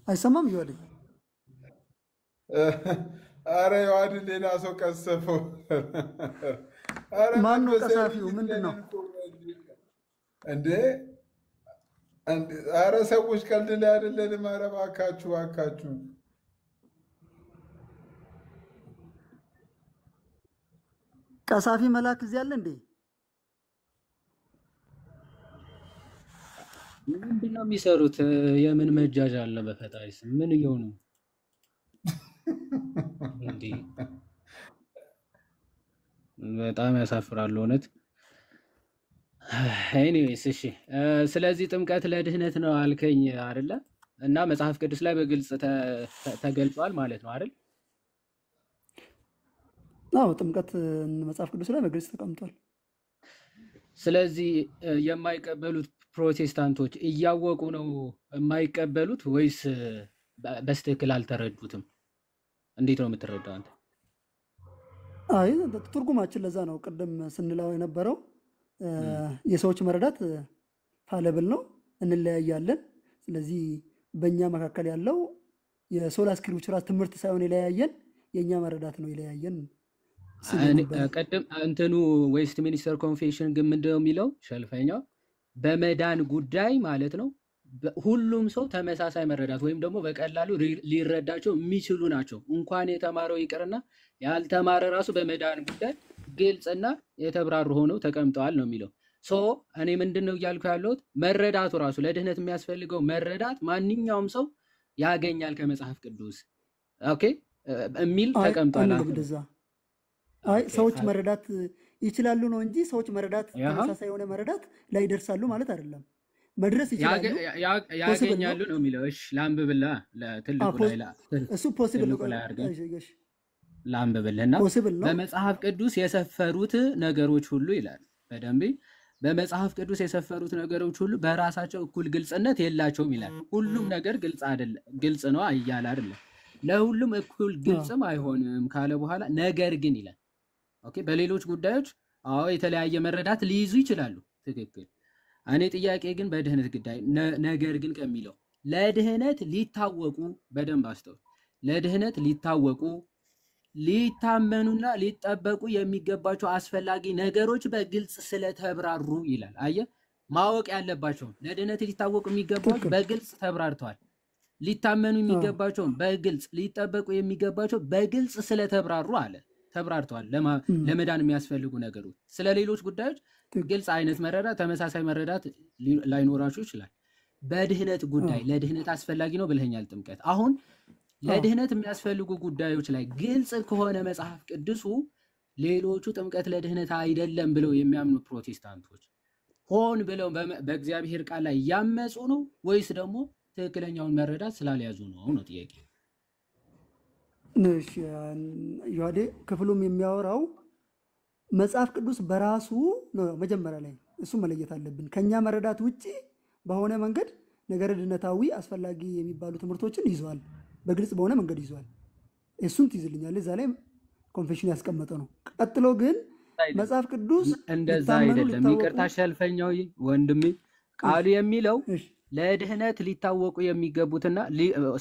አይሰማም ይወልኝ አረ ዮሐድን ሌላ ሰው ቀሰፈው። አረ ማን ነው መንፈሳዊ ቀሳፊው? ልጅ ምንድን ነን ነው? እኮ እንዴ! አረ ሰዎች ቀልድ ላይ አይደለንም። አረ እባካችሁ እባካችሁ። ቀሳፊ መልአክ እዚህ አለ እንዴ? ምንድን ነው የሚሰሩት? የምን መጃጃ አለ? በፈጣሪ ስም ምን እየሆኑ ነው እንዴ? በጣም ያሳፍራሉ እውነት። ኤኒዌይስ እሺ፣ ስለዚህ ጥምቀት ለድህነት ነው አልከኝ አይደለ? እና መጽሐፍ ቅዱስ ላይ በግልጽ ተገልጿል ማለት ነው አይደል? አዎ ጥምቀት መጽሐፍ ቅዱስ ላይ በግልጽ ተቀምጧል። ስለዚህ የማይቀበሉት ፕሮቴስታንቶች እያወቁ ነው የማይቀበሉት ወይስ በስትክክል አልተረዱትም? እንዴት ነው የምትረዳው አንተ? አይ ትርጉማችን ለዛ ነው ቅድም ስንለው የነበረው የሰዎች መረዳት ፋለብል ነው፣ እንለያያለን። ስለዚህ በእኛ መካከል ያለው የሶላ ስክሪፕቸራል ትምህርት ሳይሆን የለያየን የእኛ መረዳት ነው የለያየን ሲል ነበረ። ቀደም እንትኑ ዌስት ሚኒስተር ኮንፌሽን ግን ምንድነው የሚለው ሸልፈኛው በመዳን ጉዳይ ማለት ነው ሁሉም ሰው ተመሳሳይ መረዳት ወይም ደግሞ በቀላሉ ሊረዳቸው የሚችሉ ናቸው። እንኳን የተማረው ይቅርና ያልተማረ ራሱ በመዳን ጉዳይ ግልጽና የተብራሩ ሆነው ተቀምጠዋል ነው የሚለው። ሶ እኔ ምንድን ነው እያልኩ ያለሁት መረዳቱ ራሱ ለድህነት የሚያስፈልገው መረዳት ማንኛውም ሰው ያገኛል ከመጽሐፍ ቅዱስ ኦኬ የሚል ተቀምጧል። አንልም እንደዛ። አይ ሰዎች መረዳት ይችላሉ ነው እንጂ ሰዎች መረዳት ተመሳሳይ የሆነ መረዳት ላይ ይደርሳሉ ማለት አይደለም። መድረስ ይችላሉ ያገኛሉ ነው የሚለው። እሺ ላንብብላ ለትልቁ ላይ እሱ ፖሲብል ነው። ላንብብልና በመጽሐፍ ቅዱስ የሰፈሩት ነገሮች ሁሉ ይላል በደንብ በመጽሐፍ ቅዱስ የሰፈሩት ነገሮች ሁሉ በራሳቸው እኩል ግልጽነት የላቸውም ይላል። ሁሉም ነገር ግልጽ ነው እያለ አይደለም። ለሁሉም እኩል ግልጽም አይሆንም ካለ በኋላ ነገር ግን ይላል ኦኬ በሌሎች ጉዳዮች አዎ የተለያየ መረዳት ሊይዙ ይችላሉ። ትክክል። እኔ ጥያቄ ግን በድህነት ጉዳይ ነገር ግን ከሚለው ለድህነት ሊታወቁ በደንብ አስተውል። ለድህነት ሊታወቁ ሊታመኑና ሊጠበቁ የሚገባቸው አስፈላጊ ነገሮች በግልጽ ስለተብራሩ ይላል። አየህ ማወቅ ያለባቸው ለድህነት ሊታወቁ የሚገባቸው በግልጽ ተብራርተዋል። ሊታመኑ የሚገባቸውን በግልጽ ሊጠበቁ የሚገባቸው በግልጽ ስለተብራሩ አለ ተብራርተዋል። ለመዳን የሚያስፈልጉ ነገሮች ስለ ሌሎች ጉዳዮች ግልጽ አይነት መረዳት ተመሳሳይ መረዳት ላይኖራችሁ ይችላል። በድህነት ጉዳይ ለድህነት አስፈላጊ ነው ብለኸኛል ጥምቀት። አሁን ለድህነት የሚያስፈልጉ ጉዳዮች ላይ ግልጽ ከሆነ መጽሐፍ ቅዱሱ ሌሎቹ ጥምቀት ለድህነት አይደለም ብለው የሚያምኑ ፕሮቴስታንቶች ሆን ብለው በእግዚአብሔር ቃል ላይ ያመፁ ነው ወይስ ደግሞ ትክክለኛውን መረዳት ስላልያዙ ነው ጥያቄ። እሺ ዮሐዴ ክፍሉም የሚያወራው መጽሐፍ ቅዱስ በራሱ ነው። መጀመሪያ ላይ እሱ መለየት አለብን። ከኛ መረዳት ውጪ በሆነ መንገድ ነገረ ድነታዊ አስፈላጊ የሚባሉ ትምህርቶችን ይዟል፣ በግልጽ በሆነ መንገድ ይዟል። እሱን ትይዝልኛለህ። እዛ ላይ ኮንፌሽን ያስቀመጠ ነው። ቀጥሎ ግን መጽሐፍ ቅዱስ እንደዛ አይደለም። ይቅርታ ሸልፈኛው ወንድሜ፣ ቃሉ የሚለው ለድህነት ሊታወቁ የሚገቡትና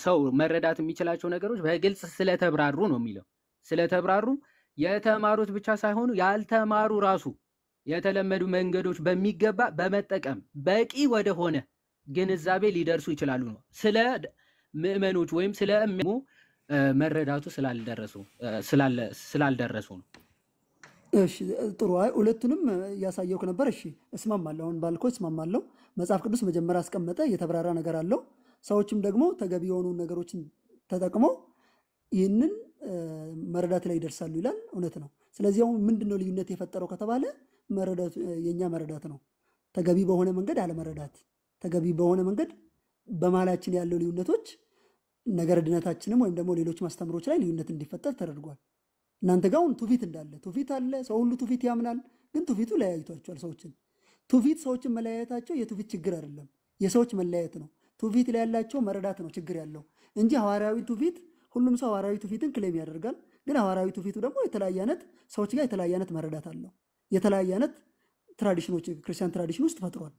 ሰው መረዳት የሚችላቸው ነገሮች በግልጽ ስለተብራሩ ነው የሚለው። ስለተብራሩ የተማሩት ብቻ ሳይሆኑ ያልተማሩ ራሱ የተለመዱ መንገዶች በሚገባ በመጠቀም በቂ ወደሆነ ግንዛቤ ሊደርሱ ይችላሉ ነው። ስለ ምዕመኖች ወይም ስለ መረዳቱ ስላልደረሱ ነው። እሺ ጥሩ። አይ ሁለቱንም ያሳየውክ ነበር። እሺ እስማማለሁ። አሁን ባልኮ እስማማለሁ። መጽሐፍ ቅዱስ መጀመሪያ አስቀመጠ፣ የተብራራ ነገር አለው። ሰዎችም ደግሞ ተገቢ የሆኑ ነገሮችን ተጠቅመው ይህንን መረዳት ላይ ይደርሳሉ ይላል። እውነት ነው። ስለዚህ አሁን ምንድነው ልዩነት የፈጠረው ከተባለ መረዳቱ የኛ መረዳት ነው። ተገቢ በሆነ መንገድ አለመረዳት፣ ተገቢ በሆነ መንገድ በመሃላችን ያለው ልዩነቶች ነገረ ድነታችንም ወይም ደግሞ ሌሎች ማስተምሮች ላይ ልዩነት እንዲፈጠር ተደርጓል። እናንተ ጋር አሁን ትውፊት እንዳለ ትውፊት አለ። ሰው ሁሉ ትውፊት ያምናል፣ ግን ትውፊቱ ለያይቷቸዋል ሰዎችን። ትውፊት ሰዎችን መለያየታቸው የትውፊት ችግር አይደለም፣ የሰዎች መለያየት ነው። ትውፊት ላይ ያላቸው መረዳት ነው ችግር ያለው እንጂ ሐዋርያዊ ትውፊት ሁሉም ሰው ሐዋርያዊ ትውፊትን ክሌም ያደርጋል። ግን ሐዋርያዊ ትውፊቱ ደግሞ የተለያየ አይነት ሰዎች ጋር የተለያየ አይነት መረዳት አለው። የተለያየ አይነት ትራዲሽኖች ክርስቲያን ትራዲሽን ውስጥ ፈጥሯል።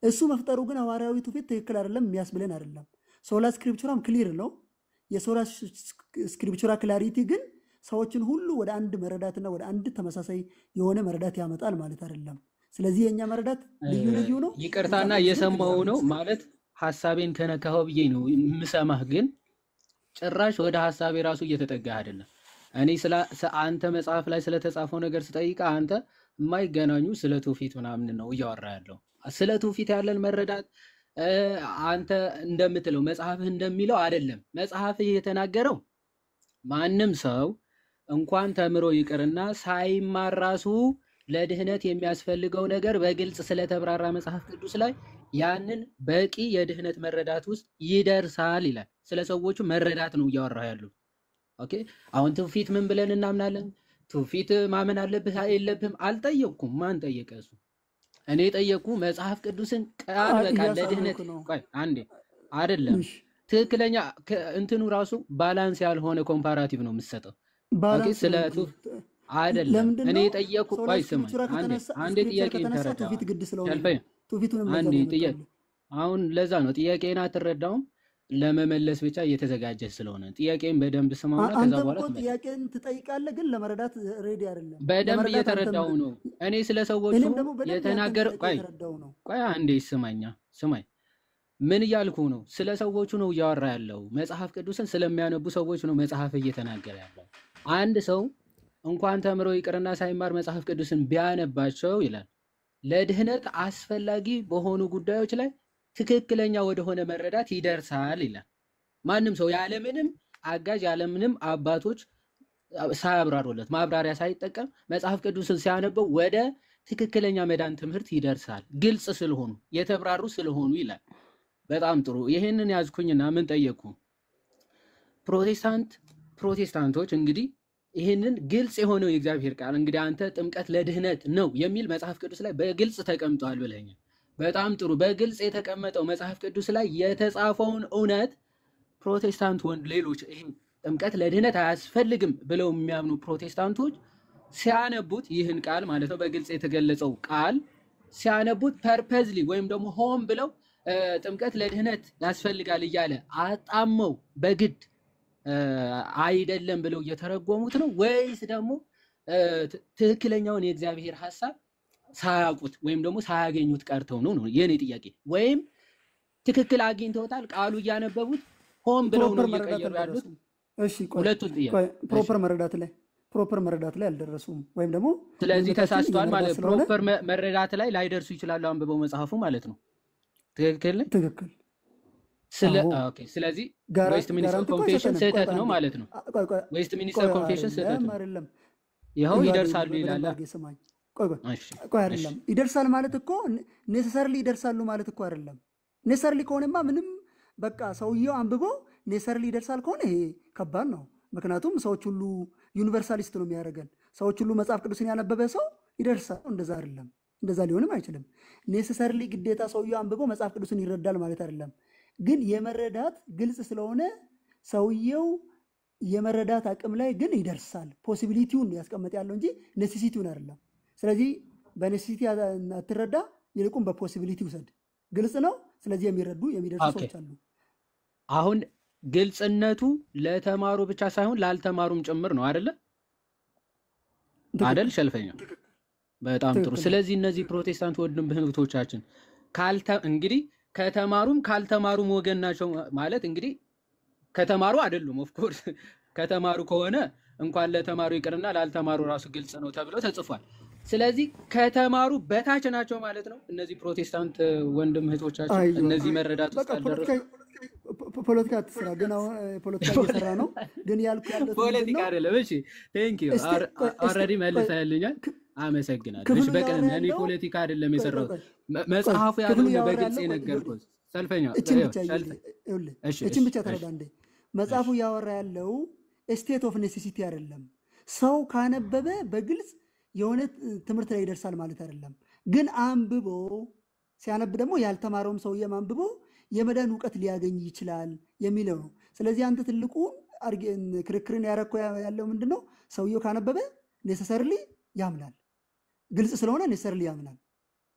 እሱ መፍጠሩ ግን ሐዋርያዊ ትውፊት ትክክል አይደለም የሚያስብለን አይደለም። ሶላ ስክሪፕቹራም ክሊር ነው። የሶላ ስክሪፕቹራ ክላሪቲ ግን ሰዎችን ሁሉ ወደ አንድ መረዳትና ወደ አንድ ተመሳሳይ የሆነ መረዳት ያመጣል ማለት አይደለም። ስለዚህ የኛ መረዳት ልዩ ልዩ ነው። ይቅርታና እየሰማው ነው ማለት ሐሳቤን ከነካው ብዬ ነው የምሰማህ፣ ግን ጭራሽ ወደ ሐሳቤ ራሱ እየተጠጋህ አይደለም። እኔ አንተ መጽሐፍ ላይ ስለተጻፈው ነገር ስጠይቅ አንተ የማይገናኙ ስለ ትውፊት ምናምን ነው እያወራ ያለው። ስለ ትውፊት ያለን መረዳት አንተ እንደምትለው መጽሐፍህ እንደሚለው አይደለም። መጽሐፍህ የተናገረው ማንም ሰው እንኳን ተምሮ ይቅርና ሳይማር ራሱ ለድህነት የሚያስፈልገው ነገር በግልጽ ስለተብራራ መጽሐፍ ቅዱስ ላይ ያንን በቂ የድህነት መረዳት ውስጥ ይደርሳል ይላል። ስለ ሰዎቹ መረዳት ነው እያወራ ያለው። ኦኬ አሁን ትውፊት ምን ብለን እናምናለን? ትውፊት ማመን አለብህ የለብህም አልጠየቅኩም። ማን ጠየቀ? እሱ እኔ ጠየቅኩ መጽሐፍ ቅዱስን ቃል በቃል ለድህነት ቆይ አንዴ አይደለም ትክክለኛ እንትኑ ራሱ ባላንስ ያልሆነ ኮምፓራቲቭ ነው የምትሰጠው። ኦኬ ስለ አይደለም እኔ ጠየቅኩ። ቆይ ስማ አንዴ ጥያቄ ተረዳ አንዴ ጥያቄ አሁን ለዛ ነው ጥያቄን አትረዳውም። ለመመለስ ብቻ እየተዘጋጀ ስለሆነ ጥያቄን በደንብ ስማውና ከዛ በኋላ ጥያቄን ትጠይቃለህ፣ ግን ለመረዳት ሬዲ አይደለም። በደንብ እየተረዳው ነው። እኔ ስለ ሰዎቹ የተናገረ ቆይ አንዴ ስማኝ ምን እያልኩ ነው? ስለ ሰዎቹ ነው እያወራ ያለው። መጽሐፍ ቅዱስን ስለሚያነቡ ሰዎች ነው መጽሐፍ እየተናገረ ያለው። አንድ ሰው እንኳን ተምሮ ይቅርና ሳይማር መጽሐፍ ቅዱስን ቢያነባቸው ይላል ለድህነት አስፈላጊ በሆኑ ጉዳዮች ላይ ትክክለኛ ወደሆነ መረዳት ይደርሳል ይላል። ማንም ሰው ያለምንም አጋዥ ያለምንም አባቶች ሳያብራሩለት ማብራሪያ ሳይጠቀም መጽሐፍ ቅዱስን ሲያነበው ወደ ትክክለኛ መዳን ትምህርት ይደርሳል፣ ግልጽ ስለሆኑ የተብራሩ ስለሆኑ ይላል። በጣም ጥሩ። ይሄንን ያዝኩኝና ምን ጠየቁ? ፕሮቴስታንቶች እንግዲህ ይሄንን ግልጽ የሆነው የእግዚአብሔር ቃል እንግዲህ አንተ ጥምቀት ለድህነት ነው የሚል መጽሐፍ ቅዱስ ላይ በግልጽ ተቀምጧል ብለኛል። በጣም ጥሩ። በግልጽ የተቀመጠው መጽሐፍ ቅዱስ ላይ የተጻፈውን እውነት ፕሮቴስታንት ሌሎች ይሄ ጥምቀት ለድህነት አያስፈልግም ብለው የሚያምኑ ፕሮቴስታንቶች ሲያነቡት ይህን ቃል ማለት ነው በግልጽ የተገለጸው ቃል ሲያነቡት ፐርፐዝሊ ወይም ደግሞ ሆን ብለው ጥምቀት ለድህነት ያስፈልጋል እያለ አጣመው በግድ አይደለም ብለው እየተረጎሙት ነው ወይስ ደግሞ ትክክለኛውን የእግዚአብሔር ሐሳብ ሳያውቁት ወይም ደግሞ ሳያገኙት ቀርተው ነው የኔ ጥያቄ። ወይም ትክክል አግኝተውታል ቃሉ እያነበቡት ሆን ብለው ነው እየቀየሩ ያሉት? እሺ ሁለቱን ጥያቄ ፕሮፐር መረዳት ላይ አልደረሱም ወይም ደግሞ ስለዚህ ተሳስተዋል ማለት ፕሮፐር መረዳት ላይ ላይደርሱ ይችላሉ አንብበው መጽሐፉ ማለት ነው። ትክክል ስለዚህ ዌስት ሚኒስተር ኮንፌሽን ስህተት ነው ማለት ነው። ዌስት ሚኒስተር ኮንፌሽን ስህተት ነው አይደለም። ይኸው ይደርሳሉ ይላል። ቆይ አይደለም ይደርሳል ማለት እኮ ኔሰሰርሊ ይደርሳሉ ማለት እኮ አይደለም። ኔሰሰርሊ ከሆነማ ምንም በቃ ሰውየው አንብቦ ኔሰርሊ ይደርሳል ከሆነ ይሄ ከባድ ነው። ምክንያቱም ሰዎች ሁሉ ዩኒቨርሳሊስት ነው የሚያደርገን። ሰዎች ሁሉ መጽሐፍ ቅዱስን ያነበበ ሰው ይደርሳል። እንደዛ አይደለም፣ እንደዛ ሊሆንም አይችልም። ኔሰሰርሊ ግዴታ ሰውየው አንብቦ መጽሐፍ ቅዱስን ይረዳል ማለት አይደለም። ግን የመረዳት ግልጽ ስለሆነ ሰውየው የመረዳት አቅም ላይ ግን ይደርሳል። ፖሲቢሊቲውን ያስቀመጥ ያለው እንጂ ኔሴሲቲውን አይደለም። ስለዚህ በኔሴሲቲ አትረዳ፣ ይልቁን በፖሲቢሊቲ ውሰድ። ግልጽ ነው። ስለዚህ የሚረዱ የሚደርሱ ሰዎች አሉ። አሁን ግልጽነቱ ለተማሩ ብቻ ሳይሆን ላልተማሩም ጭምር ነው አይደለ? አይደል ሸልፈኛ? በጣም ጥሩ። ስለዚህ እነዚህ ፕሮቴስታንት ወንድም እህቶቻችን እንግዲህ ከተማሩም ካልተማሩም ወገን ናቸው ማለት እንግዲህ ከተማሩ አይደሉም። ኦፍ ኮርስ ከተማሩ ከሆነ እንኳን ለተማሩ ይቅርና ላልተማሩ ራሱ ግልጽ ነው ተብሎ ተጽፏል። ስለዚህ ከተማሩ በታች ናቸው ማለት ነው እነዚህ ፕሮቴስታንት ወንድም እህቶቻችን። እነዚህ መረዳት ውስጥ አልደረሱ። ፖለቲካ ትስራ ግን ፖለቲካ እየሰራ ነው። ግን ያልኩ ያለው ፖለቲካ አይደለም። እሺ ቴንክ ዩ ኦልሬዲ መልሰህልኛል። አመሰግናለሁ። እሺ በቀን እኔ ፖለቲካ አይደለም የሰራሁት መጽሐፉ ያለው በግልጽ የነገርኩት ሰልፈኛ እቺን ብቻ ተረዳ እንዴ። መጽሐፉ ያወራ ያለው ስቴት ኦፍ ኔሴሲቲ አይደለም። ሰው ካነበበ በግልጽ የሆነ ትምህርት ላይ ይደርሳል ማለት አይደለም። ግን አንብቦ ሲያነብ ደግሞ ያልተማረውም ሰውዬም አንብቦ የመዳን እውቀት ሊያገኝ ይችላል የሚለው ነው። ስለዚህ አንተ ትልቁ ክርክርን ያረከው ያለው ምንድነው? ሰውየው ካነበበ ኔሰሰርሊ ያምናል። ግልጽ ስለሆነ ኔሰሰርሊ ያምናል።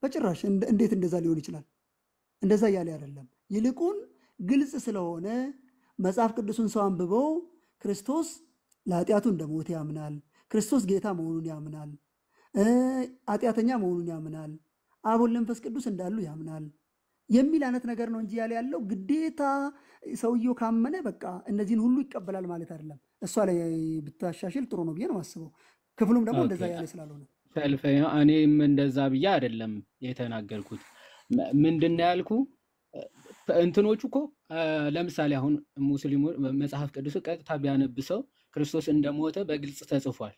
በጭራሽ እንዴት እንደዛ ሊሆን ይችላል? እንደዛ እያለ አይደለም። ይልቁን ግልጽ ስለሆነ መጽሐፍ ቅዱስን ሰው አንብቦ ክርስቶስ ለኃጢአቱ እንደሞተ ያምናል። ክርስቶስ ጌታ መሆኑን ያምናል። ኃጢአተኛ መሆኑን ያምናል። አብ ወልድ መንፈስ ቅዱስ እንዳሉ ያምናል የሚል አይነት ነገር ነው እንጂ ያለ ያለው ግዴታ ሰውየው ካመነ በቃ እነዚህን ሁሉ ይቀበላል ማለት አይደለም። እሷ ላይ ብታሻሽል ጥሩ ነው ብዬ ነው የማስበው። ክፍሉም ደግሞ እንደዛ ያለ ስላልሆነ ሰልፈኛ እኔም እንደዛ ብዬ አይደለም የተናገርኩት። ምንድነው ያልኩ እንትኖቹ እኮ ለምሳሌ አሁን ሙስሊሙ መጽሐፍ ቅዱስ ቀጥታ ቢያነብሰው ክርስቶስ እንደሞተ በግልጽ ተጽፏል።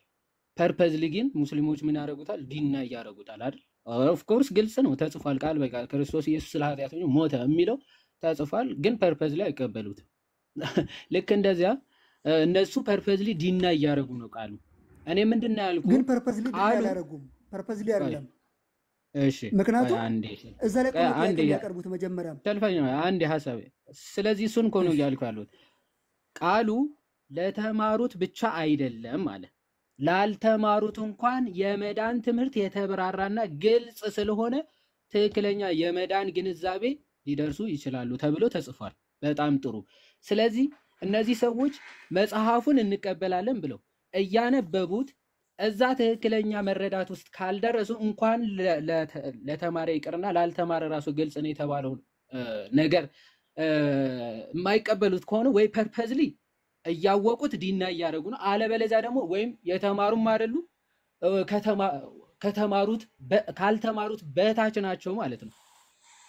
ፐርፐዝሊ ግን ሙስሊሞች ምን ያደርጉታል? ዲና ያደርጉታል አይደል? ኦፍ ኮርስ ግልጽ ነው ተጽፏል። ቃል በቃል ክርስቶስ ኢየሱስ ስለ ኃጢአተኞች ሞተ የሚለው ተጽፏል። ግን ፐርፐዝሊ አይቀበሉትም። ልክ እንደዚያ እነሱ ፐርፐዝሊ ዲና እያደረጉ ነው ቃሉ። እኔ ምንድነው ያልኩ ግን ፐርፐዝሊ ዲና ያደረጉም ፐርፐዝሊ አይደለም። እሺ ምክንያቱም እዛ ላይ ቆንጆ ያቀርቡት መጀመሪያ ተልፈኛ አንድ ሐሳብ። ስለዚህ እሱን እኮ ነው እያልኩ ያሉት። ቃሉ ለተማሩት ብቻ አይደለም አለ። ላልተማሩት እንኳን የመዳን ትምህርት የተብራራና ግልጽ ስለሆነ ትክክለኛ የመዳን ግንዛቤ ሊደርሱ ይችላሉ ተብሎ ተጽፏል። በጣም ጥሩ። ስለዚህ እነዚህ ሰዎች መጽሐፉን እንቀበላለን ብለው እያነበቡት እዛ ትክክለኛ መረዳት ውስጥ ካልደረሱ እንኳን ለተማረ ይቅርና ላልተማረ ራሱ ግልጽ ነው የተባለው ነገር የማይቀበሉት ከሆነ ወይ ፐርፐዝሊ እያወቁት ዲና እያደረጉ ነው። አለበለዚያ ደግሞ ወይም የተማሩም አይደሉ ከተማሩት ካልተማሩት በታች ናቸው ማለት ነው።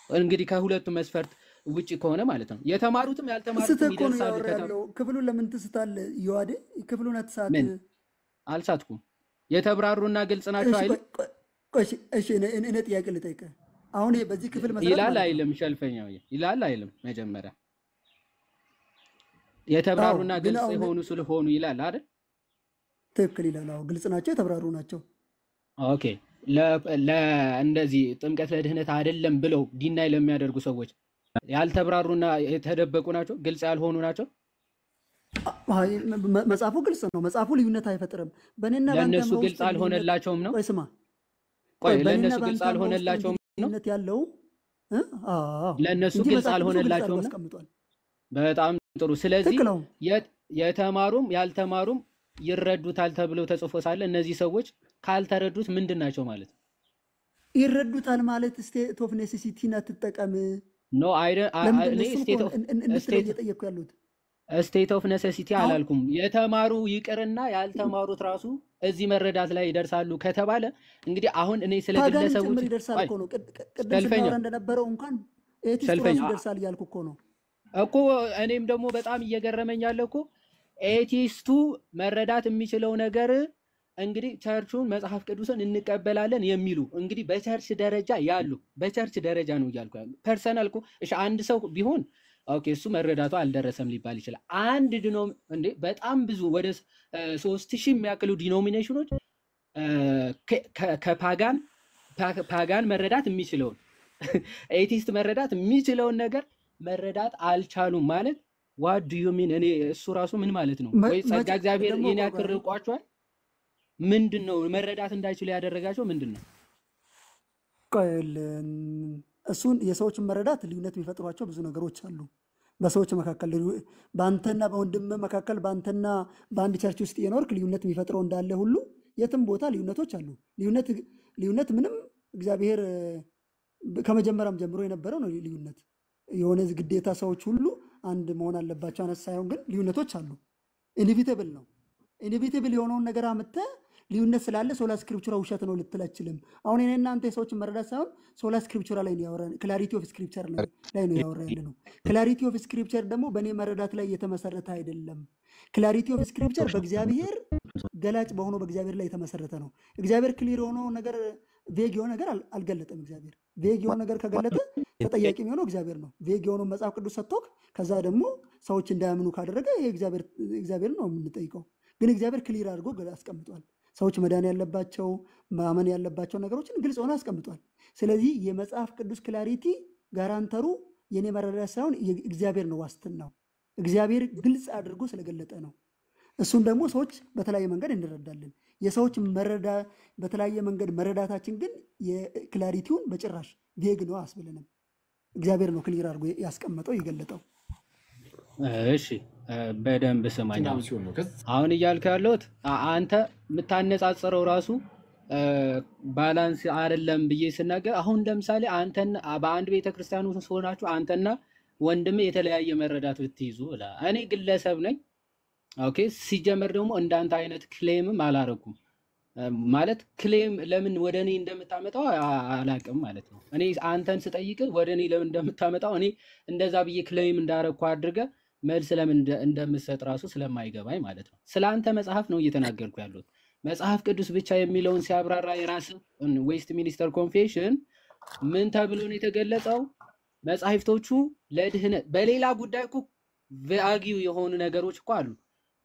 እንግዲህ ከሁለቱ መስፈርት ውጪ ከሆነ ማለት ነው። የተማሩትም ያልተማሩትም ይደርሳሉ። ክፍሉን ለምን ትስታለህ? ይዋዴ ክፍሉን አትሳት። አልሳትኩም። የተብራሩና ግልጽ ናቸው አይደል? እሺ እኔ ጥያቄ ልጠይቅህ። አሁን በዚህ ክፍል መሰረት ይላል አይልም? ሸልፈኛው ይላል አይልም? መጀመሪያ የተብራሩና ግልጽ የሆኑ ስለሆኑ ይላል አይደል? ትክክል ይላል። አዎ ግልጽ ናቸው፣ የተብራሩ ናቸው። ኦኬ እንደዚህ ጥምቀት ለድህነት አይደለም ብለው ዲናይ ለሚያደርጉ ሰዎች ያልተብራሩና የተደበቁ ናቸው፣ ግልጽ ያልሆኑ ናቸው። መጽሐፉ ግልጽ ነው። መጽሐፉ ልዩነት አይፈጥርም። በእኔና ለእነሱ ግልጽ አልሆነላቸውም ነው። ቆይ ስማ፣ ለእነሱ ግልጽ አልሆነላቸውም ነው ያለው። ለእነሱ ግልጽ አልሆነላቸውም ነው። በጣም ጥሩ። ስለዚህ የተማሩም ያልተማሩም ይረዱታል ተብሎ ተጽፎ ሳለ እነዚህ ሰዎች ካልተረዱት ምንድን ናቸው ማለት ነው? ይረዱታል ማለት ስቴት ኦፍ ኔሴሲቲን አትጠቀም ኖ ስቴት ኦፍ ኔሴሲቲ አላልኩም። የተማሩ ይቅርና ያልተማሩት ራሱ እዚህ መረዳት ላይ ይደርሳሉ ከተባለ እንግዲህ አሁን እኔ ስለ ግለሰቦች ይደርሳል እኮ ነው። ቅድም ስናወራ እንደነበረው እንኳን ኤቲስት ይደርሳል እያልኩ እኮ ነው እኮ። እኔም ደግሞ በጣም እየገረመኝ ያለ እኮ ኤቲስቱ መረዳት የሚችለው ነገር እንግዲህ ቸርቹን መጽሐፍ ቅዱስን እንቀበላለን የሚሉ እንግዲህ በቸርች ደረጃ ያሉ በቸርች ደረጃ ነው እያልኩ ያሉ ፐርሰናል እኮ እሺ፣ አንድ ሰው ቢሆን ኦኬ እሱ መረዳቱ አልደረሰም ሊባል ይችላል። አንድ እንዴ በጣም ብዙ ወደ 3000 የሚያክሉ ዲኖሚኔሽኖች ከፓጋን መረዳት የሚችለውን ኤቲስት መረዳት የሚችለውን ነገር መረዳት አልቻሉም ማለት ዋት ዱ ዩ ሚን? እኔ እሱ ራሱ ምን ማለት ነው? ወይ ጸጋ እግዚአብሔር ይሄን ያክል ርቋቸዋል? ምንድነው መረዳት እንዳይችሉ ያደረጋቸው ምንድነው? እሱን የሰዎችን መረዳት ልዩነት የሚፈጥሯቸው ብዙ ነገሮች አሉ። በሰዎች መካከል በአንተና በወንድም መካከል በአንተና በአንድ ቸርች ውስጥ የኖርክ ልዩነት የሚፈጥረው እንዳለ ሁሉ የትም ቦታ ልዩነቶች አሉ። ልዩነት ምንም እግዚአብሔር ከመጀመሪያም ጀምሮ የነበረው ነው። ልዩነት የሆነ ግዴታ ሰዎች ሁሉ አንድ መሆን አለባቸው አነስ ሳይሆን ግን ልዩነቶች አሉ። ኢንቪቴብል ነው። ኢንቪቴብል የሆነውን ነገር አምጥተህ ልዩነት ስላለ ሶላ ስክሪፕቹራ ውሸት ነው ልትል አትችልም። አሁን እኔ እናንተ የሰዎችን መረዳት ሳይሆን ሶላ ስክሪፕቹራ ላይ ነው ያወራን፣ ክላሪቲ ኦፍ ስክሪፕቸር ላይ ነው ያወራ ያለ ነው። ክላሪቲ ኦፍ ስክሪፕቸር ደግሞ በእኔ መረዳት ላይ የተመሰረተ አይደለም። ክላሪቲ ኦፍ ስክሪፕቸር በእግዚአብሔር ገላጭ በሆነው በእግዚአብሔር ላይ የተመሰረተ ነው። እግዚአብሔር ክሊር የሆነው ነገር ቬግ የሆነ ነገር አልገለጠም። እግዚአብሔር ቬግ የሆነ ነገር ከገለጠ ተጠያቂ የሚሆነው እግዚአብሔር ነው። ቬግ የሆነው መጽሐፍ ቅዱስ ሰጥቶክ ከዛ ደግሞ ሰዎች እንዳያምኑ ካደረገ እግዚአብሔር ነው የምንጠይቀው። ግን እግዚአብሔር ክሊር አድርጎ አስቀምጧል። ሰዎች መዳን ያለባቸው ማመን ያለባቸው ነገሮችን ግልጽ ሆኖ አስቀምጧል። ስለዚህ የመጽሐፍ ቅዱስ ክላሪቲ ጋራንተሩ የኔ መረዳት ሳይሆን እግዚአብሔር ነው ዋስትናው። እግዚአብሔር ግልጽ አድርጎ ስለገለጠ ነው። እሱን ደግሞ ሰዎች በተለያየ መንገድ እንረዳለን። የሰዎች በተለያየ መንገድ መረዳታችን ግን የክላሪቲውን በጭራሽ ቬግ ነው አስብለንም። እግዚአብሔር ነው ክሊር አድርጎ ያስቀመጠው የገለጠው። እሺ በደንብ ስማኝ። አሁን እያልክ ያለሁት አንተ የምታነጻጽረው ራሱ ባላንስ አይደለም ብዬ ስናገር፣ አሁን ለምሳሌ አንተና በአንድ ቤተክርስቲያን ውስጥ ሆናችሁ አንተና ወንድም የተለያየ መረዳት ብትይዙ እኔ ግለሰብ ነኝ። ኦኬ ሲጀመር ደግሞ እንዳንተ አይነት ክሌምም አላረኩም ማለት ክሌም ለምን ወደ እኔ እንደምታመጣው አላቅም ማለት ነው። እኔ አንተን ስጠይቅ ወደ እኔ ለምን እንደምታመጣው እኔ እንደዛ ብዬ ክሌም እንዳረኩ አድርገ መልስ ለምን እንደምሰጥ ራሱ ስለማይገባኝ ማለት ነው። ስለ አንተ መጽሐፍ ነው እየተናገርኩ ያለሁት። መጽሐፍ ቅዱስ ብቻ የሚለውን ሲያብራራ የራስ ዌስት ሚኒስተር ኮንፌሽን ምን ተብሎ ነው የተገለጸው? መጽሐፍቶቹ ለድህነት በሌላ ጉዳይ እኮ ቫጊው የሆኑ ነገሮች እኮ አሉ።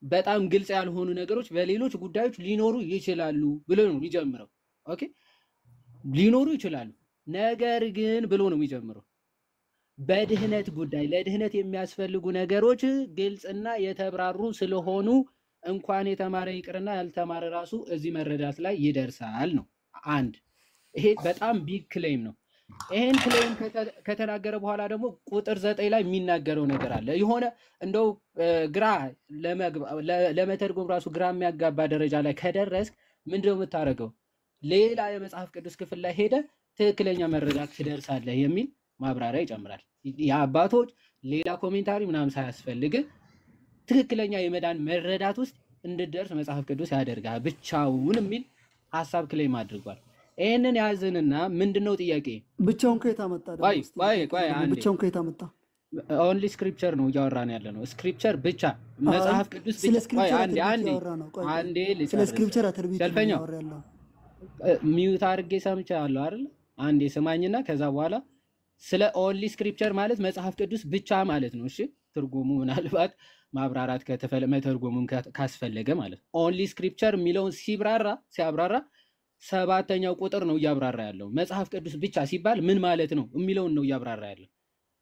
በጣም ግልጽ ያልሆኑ ነገሮች በሌሎች ጉዳዮች ሊኖሩ ይችላሉ ብሎ ነው የሚጀምረው። ኦኬ ሊኖሩ ይችላሉ፣ ነገር ግን ብሎ ነው የሚጀምረው። በድህነት ጉዳይ ለድህነት የሚያስፈልጉ ነገሮች ግልጽና የተብራሩ ስለሆኑ እንኳን የተማረ ይቅርና ያልተማረ ራሱ እዚህ መረዳት ላይ ይደርሳል ነው። አንድ ይሄ በጣም ቢግ ክሌም ነው። ይሄን ክሌም ከተናገረ በኋላ ደግሞ ቁጥር 9 ላይ የሚናገረው ነገር አለ። የሆነ እንደው ግራ ለመተርጎም ራሱ ግራ የሚያጋባ ደረጃ ላይ ከደረስክ ምንድነው የምታደርገው? ሌላ የመጽሐፍ ቅዱስ ክፍል ላይ ሄደ ትክክለኛ መረዳት ትደርሳለህ የሚል ማብራሪያ ይጨምራል። የአባቶች ሌላ ኮሜንታሪ ምናምን ሳያስፈልግ ትክክለኛ የመዳን መረዳት ውስጥ እንድደርስ መጽሐፍ ቅዱስ ያደርጋል ብቻውን የሚል ሀሳብ ክሌም አድርጓል። ይሄንን ያዝንና ምንድነው ጥያቄ? ብቻውን ከየት አመጣ? ብቻውን ከየት አመጣ? ኦንሊ ስክሪፕቸር ነው እያወራን ያለ ነው። ስክሪፕቸር ብቻ መጽሐፍ ቅዱስ ብቻ። አንዴ ስለ ስክሪፕቸር አትርቢት ነው ያለው። ሚዩት አድርጌ ሰምቻለሁ አይደል? አንዴ ስማኝና ከዛ በኋላ ስለ ኦንሊ ስክሪፕቸር ማለት መጽሐፍ ቅዱስ ብቻ ማለት ነው። እሺ ትርጉሙ ምናልባት ማብራራት መተርጎሙም ካስፈለገ ማለት ኦንሊ ስክሪፕቸር የሚለውን ሲያብራራ 7ኛው ቁጥር ነው እያብራራ ያለው። መጽሐፍ ቅዱስ ብቻ ሲባል ምን ማለት ነው የሚለውን ነው እያብራራ ያለው።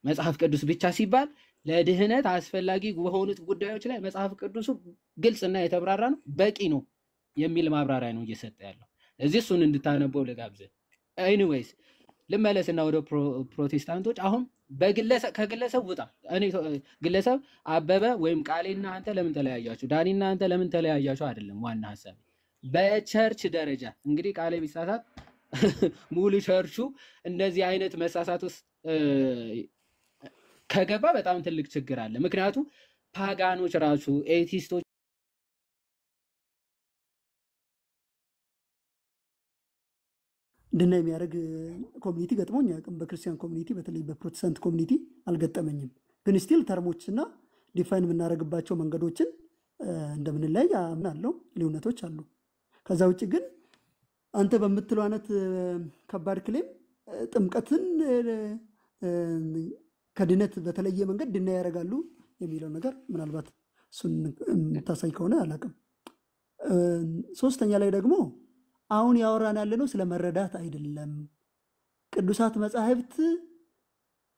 መጽሐፍ ቅዱስ ብቻ ሲባል ለድህነት አስፈላጊ በሆኑት ጉዳዮች ላይ መጽሐፍ ቅዱሱ ግልጽና የተብራራ ነው፣ በቂ ነው የሚል ማብራሪያ ነው እየሰጠ ያለው። እዚህ እሱን እንድታነበው ልጋብዝህ። ኤኒዌይስ ልመለስና ወደ ፕሮቴስታንቶች። አሁን ከግለሰብ ውጣ። እኔ ግለሰብ አበበ ወይም ቃሌና አንተ ለምን ተለያያችሁ፣ ዳኒና አንተ ለምን ተለያያችሁ አይደለም ዋና ሐሳብ። በቸርች ደረጃ እንግዲህ ቃሌ ቢሳሳት ሙሉ ቸርቹ እንደዚህ አይነት መሳሳት ውስጥ ከገባ በጣም ትልቅ ችግር አለ። ምክንያቱም ፓጋኖች ራሱ ኤቲስቶች እንድና የሚያደርግ ኮሚኒቲ ገጥሞኝ አያውቅም። በክርስቲያን ኮሚኒቲ በተለይ በፕሮቴስታንት ኮሚኒቲ አልገጠመኝም። ግን ስቲል ተርሞችና ዲፋይን የምናደርግባቸው መንገዶችን እንደምንለይ አምናለሁ። ልዩነቶች አሉ። ከዛ ውጭ ግን አንተ በምትለው አይነት ከባድ ክሌም ጥምቀትን ከድነት በተለየ መንገድ ድና ያደርጋሉ የሚለው ነገር ምናልባት እሱን የምታሳይ ከሆነ አላውቅም። ሶስተኛ ላይ ደግሞ አሁን ያወራን ያለነው ስለ መረዳት አይደለም። ቅዱሳት መጻሕፍት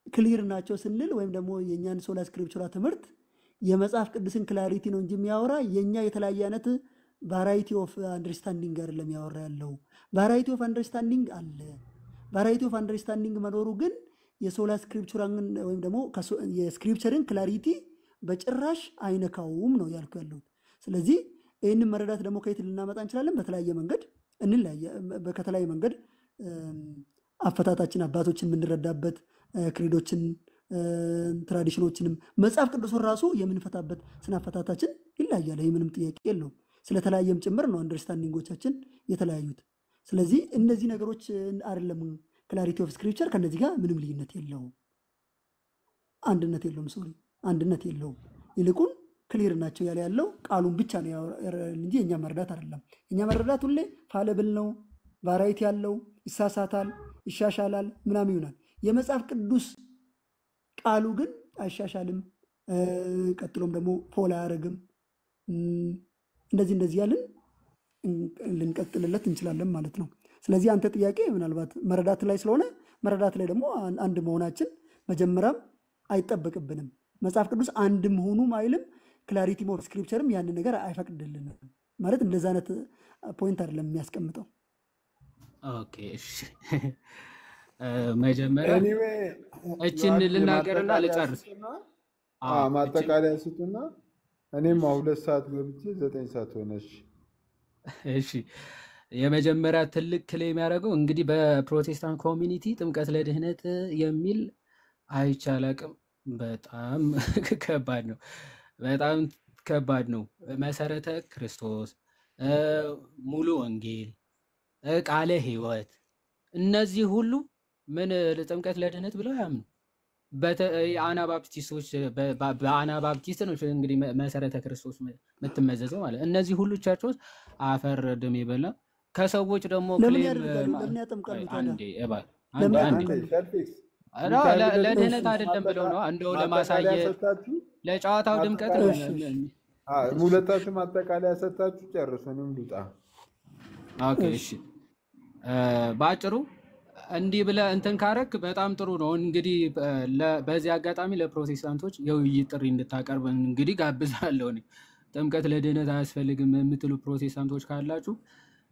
ክሊር ናቸው ስንል ወይም ደግሞ የእኛን ሶላ ስክሪፕቹራ ትምህርት የመጽሐፍ ቅዱስን ክላሪቲ ነው እንጂ የሚያወራ የእኛ የተለያየ አይነት ቫራይቲ ኦፍ አንደርስታንዲንግ አይደለም ያወራ ያለው። ቫራይቲ ኦፍ አንደርስታንዲንግ አለ። ቫራይቲ ኦፍ አንደርስታንዲንግ መኖሩ ግን የሶላ ስክሪፕቹራን ወይም ደግሞ የስክሪፕቸርን ክላሪቲ በጭራሽ አይነካውም ነው ያልኩ ያለው። ስለዚህ ይህንን መረዳት ደግሞ ከየት ልናመጣ እንችላለን? በተለያየ መንገድ ከተለያየ መንገድ አፈታታችን አባቶችን የምንረዳበት ክሪዶችን ትራዲሽኖችንም መጽሐፍ ቅዱስን ራሱ የምንፈታበት ስናፈታታችን ይለያያል። ይህ ምንም ጥያቄ የለውም። ስለተለያየም ጭምር ነው አንደርስታንዲንጎቻችን የተለያዩት። ስለዚህ እነዚህ ነገሮች አይደለም ክላሪቲ ኦፍ ስክሪፕቸር ከነዚህ ጋር ምንም ልዩነት የለውም፣ አንድነት የለውም። ሶሪ አንድነት የለውም። ይልቁን ክሊር ናቸው ያለ ያለው ቃሉን ብቻ ነው እንጂ የኛ መረዳት አይደለም። የኛ መረዳት ሁሌ ፋለብል ነው፣ ቫራይቲ ያለው፣ ይሳሳታል፣ ይሻሻላል፣ ምናምን ይሆናል። የመጽሐፍ ቅዱስ ቃሉ ግን አይሻሻልም፣ ቀጥሎም ደግሞ ፎል አያደርግም። እንደዚህ ያልን ልንቀጥልለት እንችላለን ማለት ነው። ስለዚህ አንተ ጥያቄ ምናልባት መረዳት ላይ ስለሆነ መረዳት ላይ ደግሞ አንድ መሆናችን መጀመሪያም አይጠበቅብንም። መጽሐፍ ቅዱስ አንድ መሆኑም አይልም፣ ክላሪቲ ኦፍ ስክሪፕቸርም ያንን ነገር አይፈቅድልንም ማለት እንደዛ አይነት ፖይንት አይደለም የሚያስቀምጠው። ኦኬ እሺ፣ መጀመሪያ እችን ልናገርና ልጨርስ። ማጠቃለያ ስጡና እኔም 2 ሰዓት ገብቼ 9 ሰዓት ሆነሽ። እሺ የመጀመሪያ ትልቅ ክሌም ያደረገው እንግዲህ በፕሮቴስታንት ኮሚኒቲ ጥምቀት ለድህነት የሚል አይቻላቅም። በጣም ከባድ ነው፣ በጣም ከባድ ነው። መሰረተ ክርስቶስ፣ ሙሉ ወንጌል፣ ቃለ ሕይወት እነዚህ ሁሉ ምን ጥምቀት ለድህነት ብለው ያምኑ። አናባፕቲስቶች በአናባፕቲስት ነው እንግዲህ መሰረተ ክርስቶስ የምትመዘዘው ማለት እነዚህ ሁሉ ቸርቾች አፈር ድሜ በላ ከሰዎች ደግሞ ለድህነት አይደለም ብለው ነው እንደው ለማሳየት ለጨዋታው ድምቀት ነው። ሁለታችሁ ማጠቃለያ ሰጣችሁ ጨርሱ፣ እኔም ልውጣ። ኦኬ እሺ፣ በአጭሩ እንዲህ ብለህ እንትን ካረክ በጣም ጥሩ ነው። እንግዲህ በዚህ አጋጣሚ ለፕሮቴስታንቶች የውይይት ጥሪ እንድታቀርብ እንግዲህ ጋብዛለሁ። ጥምቀት ለድህነት አያስፈልግም የምትሉ ፕሮቴስታንቶች ካላችሁ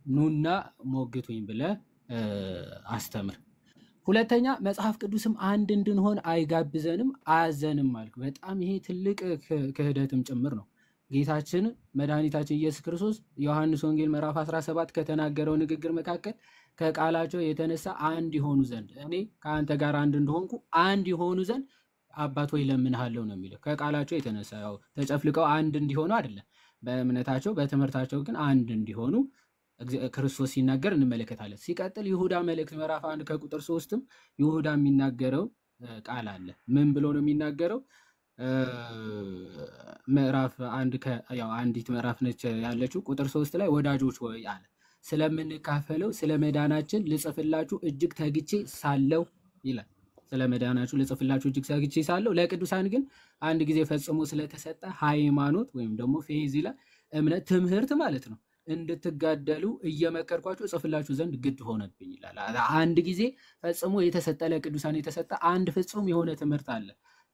ኑና ሞግቱኝ ብለህ አስተምር። ሁለተኛ መጽሐፍ ቅዱስም አንድ እንድንሆን አይጋብዘንም አያዘንም አልክ። በጣም ይሄ ትልቅ ክህደትም ጭምር ነው። ጌታችን መድኃኒታችን ኢየሱስ ክርስቶስ ዮሐንስ ወንጌል ምዕራፍ 17 ከተናገረው ንግግር መካከል ከቃላቸው የተነሳ አንድ የሆኑ ዘንድ እኔ ከአንተ ጋር አንድ እንደሆንኩ አንድ የሆኑ ዘንድ አባት ሆይ እለምንሃለሁ ነው የሚለው። ከቃላቸው የተነሳ ያው ተጨፍልቀው አንድ እንዲሆኑ አይደለም፣ በእምነታቸው በትምህርታቸው ግን አንድ እንዲሆኑ ክርስቶስ ሲናገር እንመለከታለን። ሲቀጥል ይሁዳ መልእክት ምዕራፍ 1 ከቁጥር 3ም ይሁዳ የሚናገረው ቃል አለ። ምን ብሎ ነው የሚናገረው? ምዕራፍ 1 ያው አንዲት ምዕራፍ ነች ያለችው። ቁጥር 3 ላይ ወዳጆች ሆይ አለ ስለምንካፈለው ስለ መዳናችን ልጽፍላችሁ እጅግ ተግቼ ሳለሁ ይላል። ስለ መዳናችሁ ልጽፍላችሁ እጅግ ተግቼ ሳለሁ ለቅዱሳን ግን አንድ ጊዜ ፈጽሞ ስለተሰጠ ሃይማኖት ወይም ደግሞ ፌዝ ይላል፣ እምነት፣ ትምህርት ማለት ነው እንድትጋደሉ እየመከርኳችሁ እጽፍላችሁ ዘንድ ግድ ሆነብኝ ይላል። አንድ ጊዜ ፈጽሞ የተሰጠ ለቅዱሳን የተሰጠ አንድ ፍጹም የሆነ ትምህርት አለ።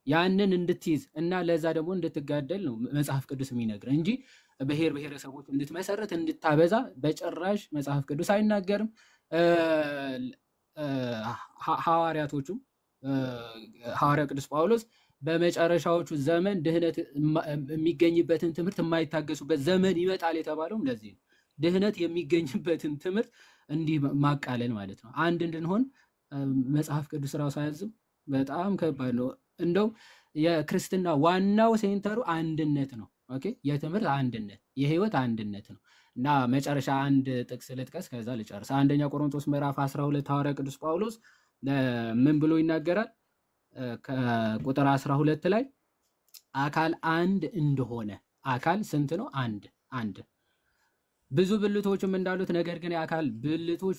ያንን እንድትይዝ እና ለዛ ደግሞ እንድትጋደል ነው መጽሐፍ ቅዱስ የሚነግር እንጂ ብሔር ብሔረሰቦች እንድትመሰረት እንድታበዛ በጭራሽ መጽሐፍ ቅዱስ አይናገርም። ሐዋርያቶቹም ሐዋርያ ቅዱስ ጳውሎስ በመጨረሻዎቹ ዘመን ድህነት የሚገኝበትን ትምህርት የማይታገሱበት ዘመን ይመጣል የተባለውም ለዚህ ነው። ድህነት የሚገኝበትን ትምህርት እንዲህ ማቃለል ማለት ነው። አንድ እንድንሆን መጽሐፍ ቅዱስ ራሱ አያዝም። በጣም ከባድ ነው። እንደው የክርስትና ዋናው ሴንተሩ አንድነት ነው። ኦኬ፣ የትምህርት አንድነት፣ የህይወት አንድነት ነው እና መጨረሻ አንድ ጥቅስ ልጥቀስ ከዛ ልጨርስ። አንደኛ ቆሮንቶስ ምዕራፍ 12 ሐዋርያ ቅዱስ ጳውሎስ ምን ብሎ ይናገራል? ከቁጥር 12 ላይ አካል አንድ እንደሆነ። አካል ስንት ነው? አንድ። ብዙ ብልቶችም እንዳሉት ነገር ግን የአካል ብልቶች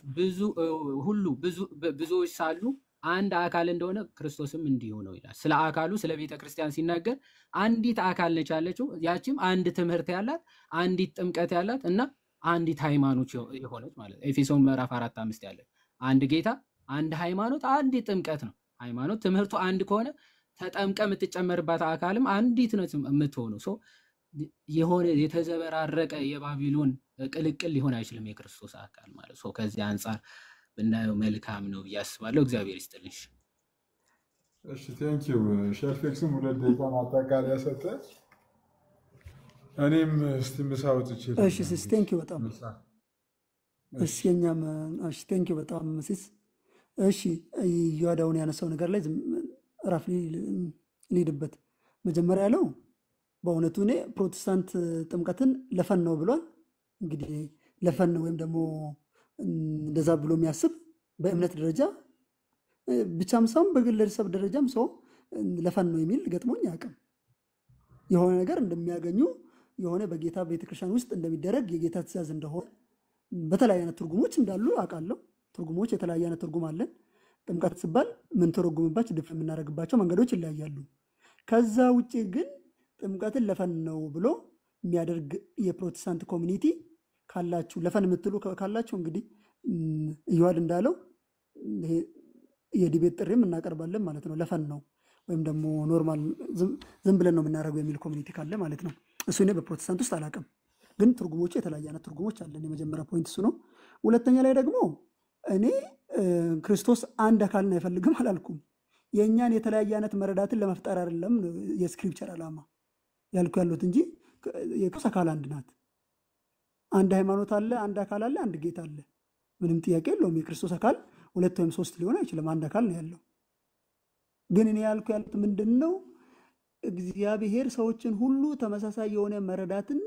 ብዙዎች ሳሉ አንድ አካል እንደሆነ ክርስቶስም እንዲሁ ነው ይላል። ስለ አካሉ ስለ ቤተ ክርስቲያን ሲናገር አንዲት አካል ነች ያለችው፣ ያቺም አንድ ትምህርት ያላት፣ አንዲት ጥምቀት ያላት እና አንዲት ሃይማኖት የሆነች ማለት ነው። ኤፌሶን ምዕራፍ 4:5 ያለ አንድ ጌታ፣ አንድ ሃይማኖት፣ አንዲት ጥምቀት ነው። ሃይማኖት ትምህርቱ አንድ ከሆነ ተጠምቀ የምትጨመርባት አካልም አንዲት ነው የምትሆነው። የሆነ የተዘበራረቀ የባቢሎን ቅልቅል ሊሆን አይችልም የክርስቶስ አካል ማለት ነው። ከዚህ አንጻር ብናየው መልካም ነው ብዬ አስባለሁ። እግዚአብሔር ይስጥልኝ። እሺ ቴንክ ዩ ሸርፌክስም 2 ደቂቃ ማጠቃለያ ሰጠ። እኔም እስቲ ምሳው ትችል። እሺ ሲስ ቴንክ ዩ በጣም እሺ የኛም እሺ ቴንክ ዩ በጣም ሲስ እሺ ይዋዳውን ያነሳው ነገር ላይ ራፍ ሊድበት መጀመሪያ ያለው በእውነቱ እኔ ፕሮቴስታንት ጥምቀትን ለፈን ነው ብሏል። እንግዲህ ለፈን ነው ወይም ደግሞ እንደዛ ብሎ የሚያስብ በእምነት ደረጃ ብቻም ሰው በግለሰብ ደረጃም ሰው ለፈን ነው የሚል ገጥሞኝ ያውቅም። የሆነ ነገር እንደሚያገኙ የሆነ በጌታ ቤተክርስቲያን ውስጥ እንደሚደረግ የጌታ ትእዛዝ እንደሆነ በተለያየ አይነት ትርጉሞች እንዳሉ አውቃለሁ። ትርጉሞች የተለያየ አይነት ትርጉም አለን። ጥምቀት ሲባል ምን ተረጉምባቸው ድፍ የምናደርግባቸው መንገዶች ይለያያሉ። ከዛ ውጪ ግን ጥምቀትን ለፈን ነው ብሎ የሚያደርግ የፕሮቴስታንት ኮሚኒቲ ካላችሁ ለፈን የምትሉ ካላችሁ እንግዲህ ይዋድ እንዳለው ይሄ የዲቤት ጥሪም እናቀርባለን ማለት ነው። ለፈን ነው ወይም ደግሞ ኖርማል ዝም ብለን ነው የምናደርገው የሚል ኮሚኒቲ ካለ ማለት ነው። እሱ እኔ በፕሮቴስታንት ውስጥ አላውቅም፣ ግን ትርጉሞቹ የተለያየ አይነት ትርጉሞች አለን። የመጀመሪያ ፖይንት እሱ ነው። ሁለተኛ ላይ ደግሞ እኔ ክርስቶስ አንድ አካልን አይፈልግም አላልኩም። የእኛን የተለያየ አይነት መረዳትን ለመፍጠር አይደለም የስክሪፕቸር ዓላማ ያልኩ ያሉት እንጂ የክርስቶስ አካል አንድ ናት። አንድ ሃይማኖት አለ፣ አንድ አካል አለ፣ አንድ ጌታ አለ። ምንም ጥያቄ የለውም። የክርስቶስ አካል 2 ወይም 3 ሊሆን አይችልም፣ አንድ አካል ነው ያለው። ግን እኔ ያልኩ ያሉት ምንድን ነው? እግዚአብሔር ሰዎችን ሁሉ ተመሳሳይ የሆነ መረዳትን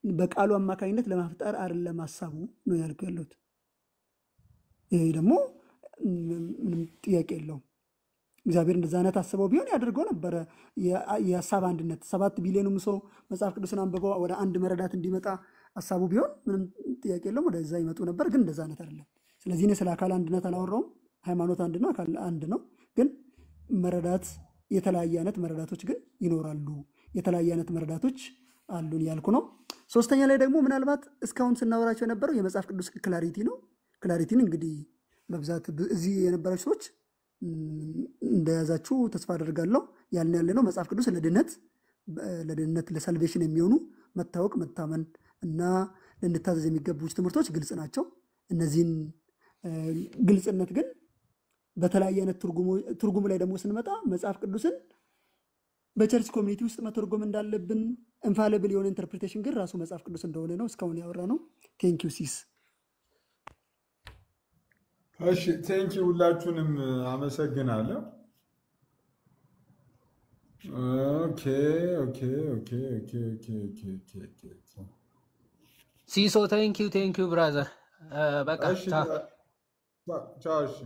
በቃሉ አማካኝነት ለመፍጠር አይደለም ሀሳቡ ነው ያልኩ ያሉት። ይሄ ደግሞ ምንም ጥያቄ የለውም። እግዚአብሔር እንደዛ አይነት አስበው ቢሆን ያደርገው ነበረ። የሀሳብ አንድነት 7 ቢሊዮንም ሰው መጽሐፍ ቅዱስን አንብበው ወደ አንድ መረዳት እንዲመጣ ሀሳቡ ቢሆን ምንም ጥያቄ የለውም፣ ወደዛ ይመጡ ነበር። ግን እንደዛ አይነት አይደለም። ስለዚህ እኔ ስለ አካል አንድነት አላወራውም። ሃይማኖት አንድ ነው፣ አካል አንድ ነው። ግን መረዳት የተለያየ አይነት መረዳቶች ግን ይኖራሉ። የተለያየ አይነት መረዳቶች አሉን ያልኩ ነው። ሶስተኛ ላይ ደግሞ ምናልባት እስካሁን ስናወራቸው የነበረው የመጽሐፍ ቅዱስ ክላሪቲ ነው። ክላሪቲን እንግዲህ በብዛት እዚህ የነበራችሁ ሰዎች እንደያዛችሁ ተስፋ አደርጋለሁ። ያልን ያለ ነው መጽሐፍ ቅዱስ ለድህነት ለሳልቬሽን የሚሆኑ መታወቅ፣ መታመን እና ልንታዘዝ የሚገቡ ትምህርቶች ግልጽ ናቸው። እነዚህን ግልጽነት ግን በተለያየ አይነት ትርጉሙ ላይ ደግሞ ስንመጣ መጽሐፍ ቅዱስን በቸርች ኮሚኒቲ ውስጥ መተርጎም እንዳለብን ኢንፋሊብል የሆነ ኢንተርፕሪቴሽን ግን ራሱ መጽሐፍ ቅዱስ እንደሆነ ነው እስካሁን ያወራ ነው። ቴንክ ዩ ሲስ። እሺ ቴንክ ዩ ሁላችሁንም አመሰግናለሁ። ኦኬ ኦኬ ኦኬ ኦኬ ኦኬ ኦኬ ኦኬ ሲሶ ቴንክ ዩ ብራዘር። በቃ ቻው። እሺ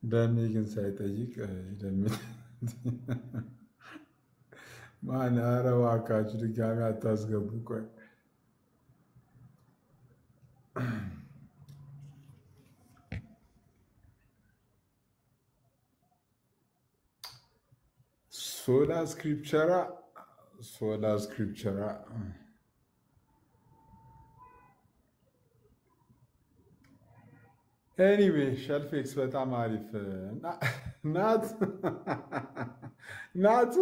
ደሜ ግን ሳይጠይቅ ደሜ ማን? ኧረ እባካችሁ ድጋሚ አታስገቡ። ቆይ ሶላ ስክሪፕቸራ ኤኒዌይ ሸልፌክስ በጣም አሪፍ ናቱ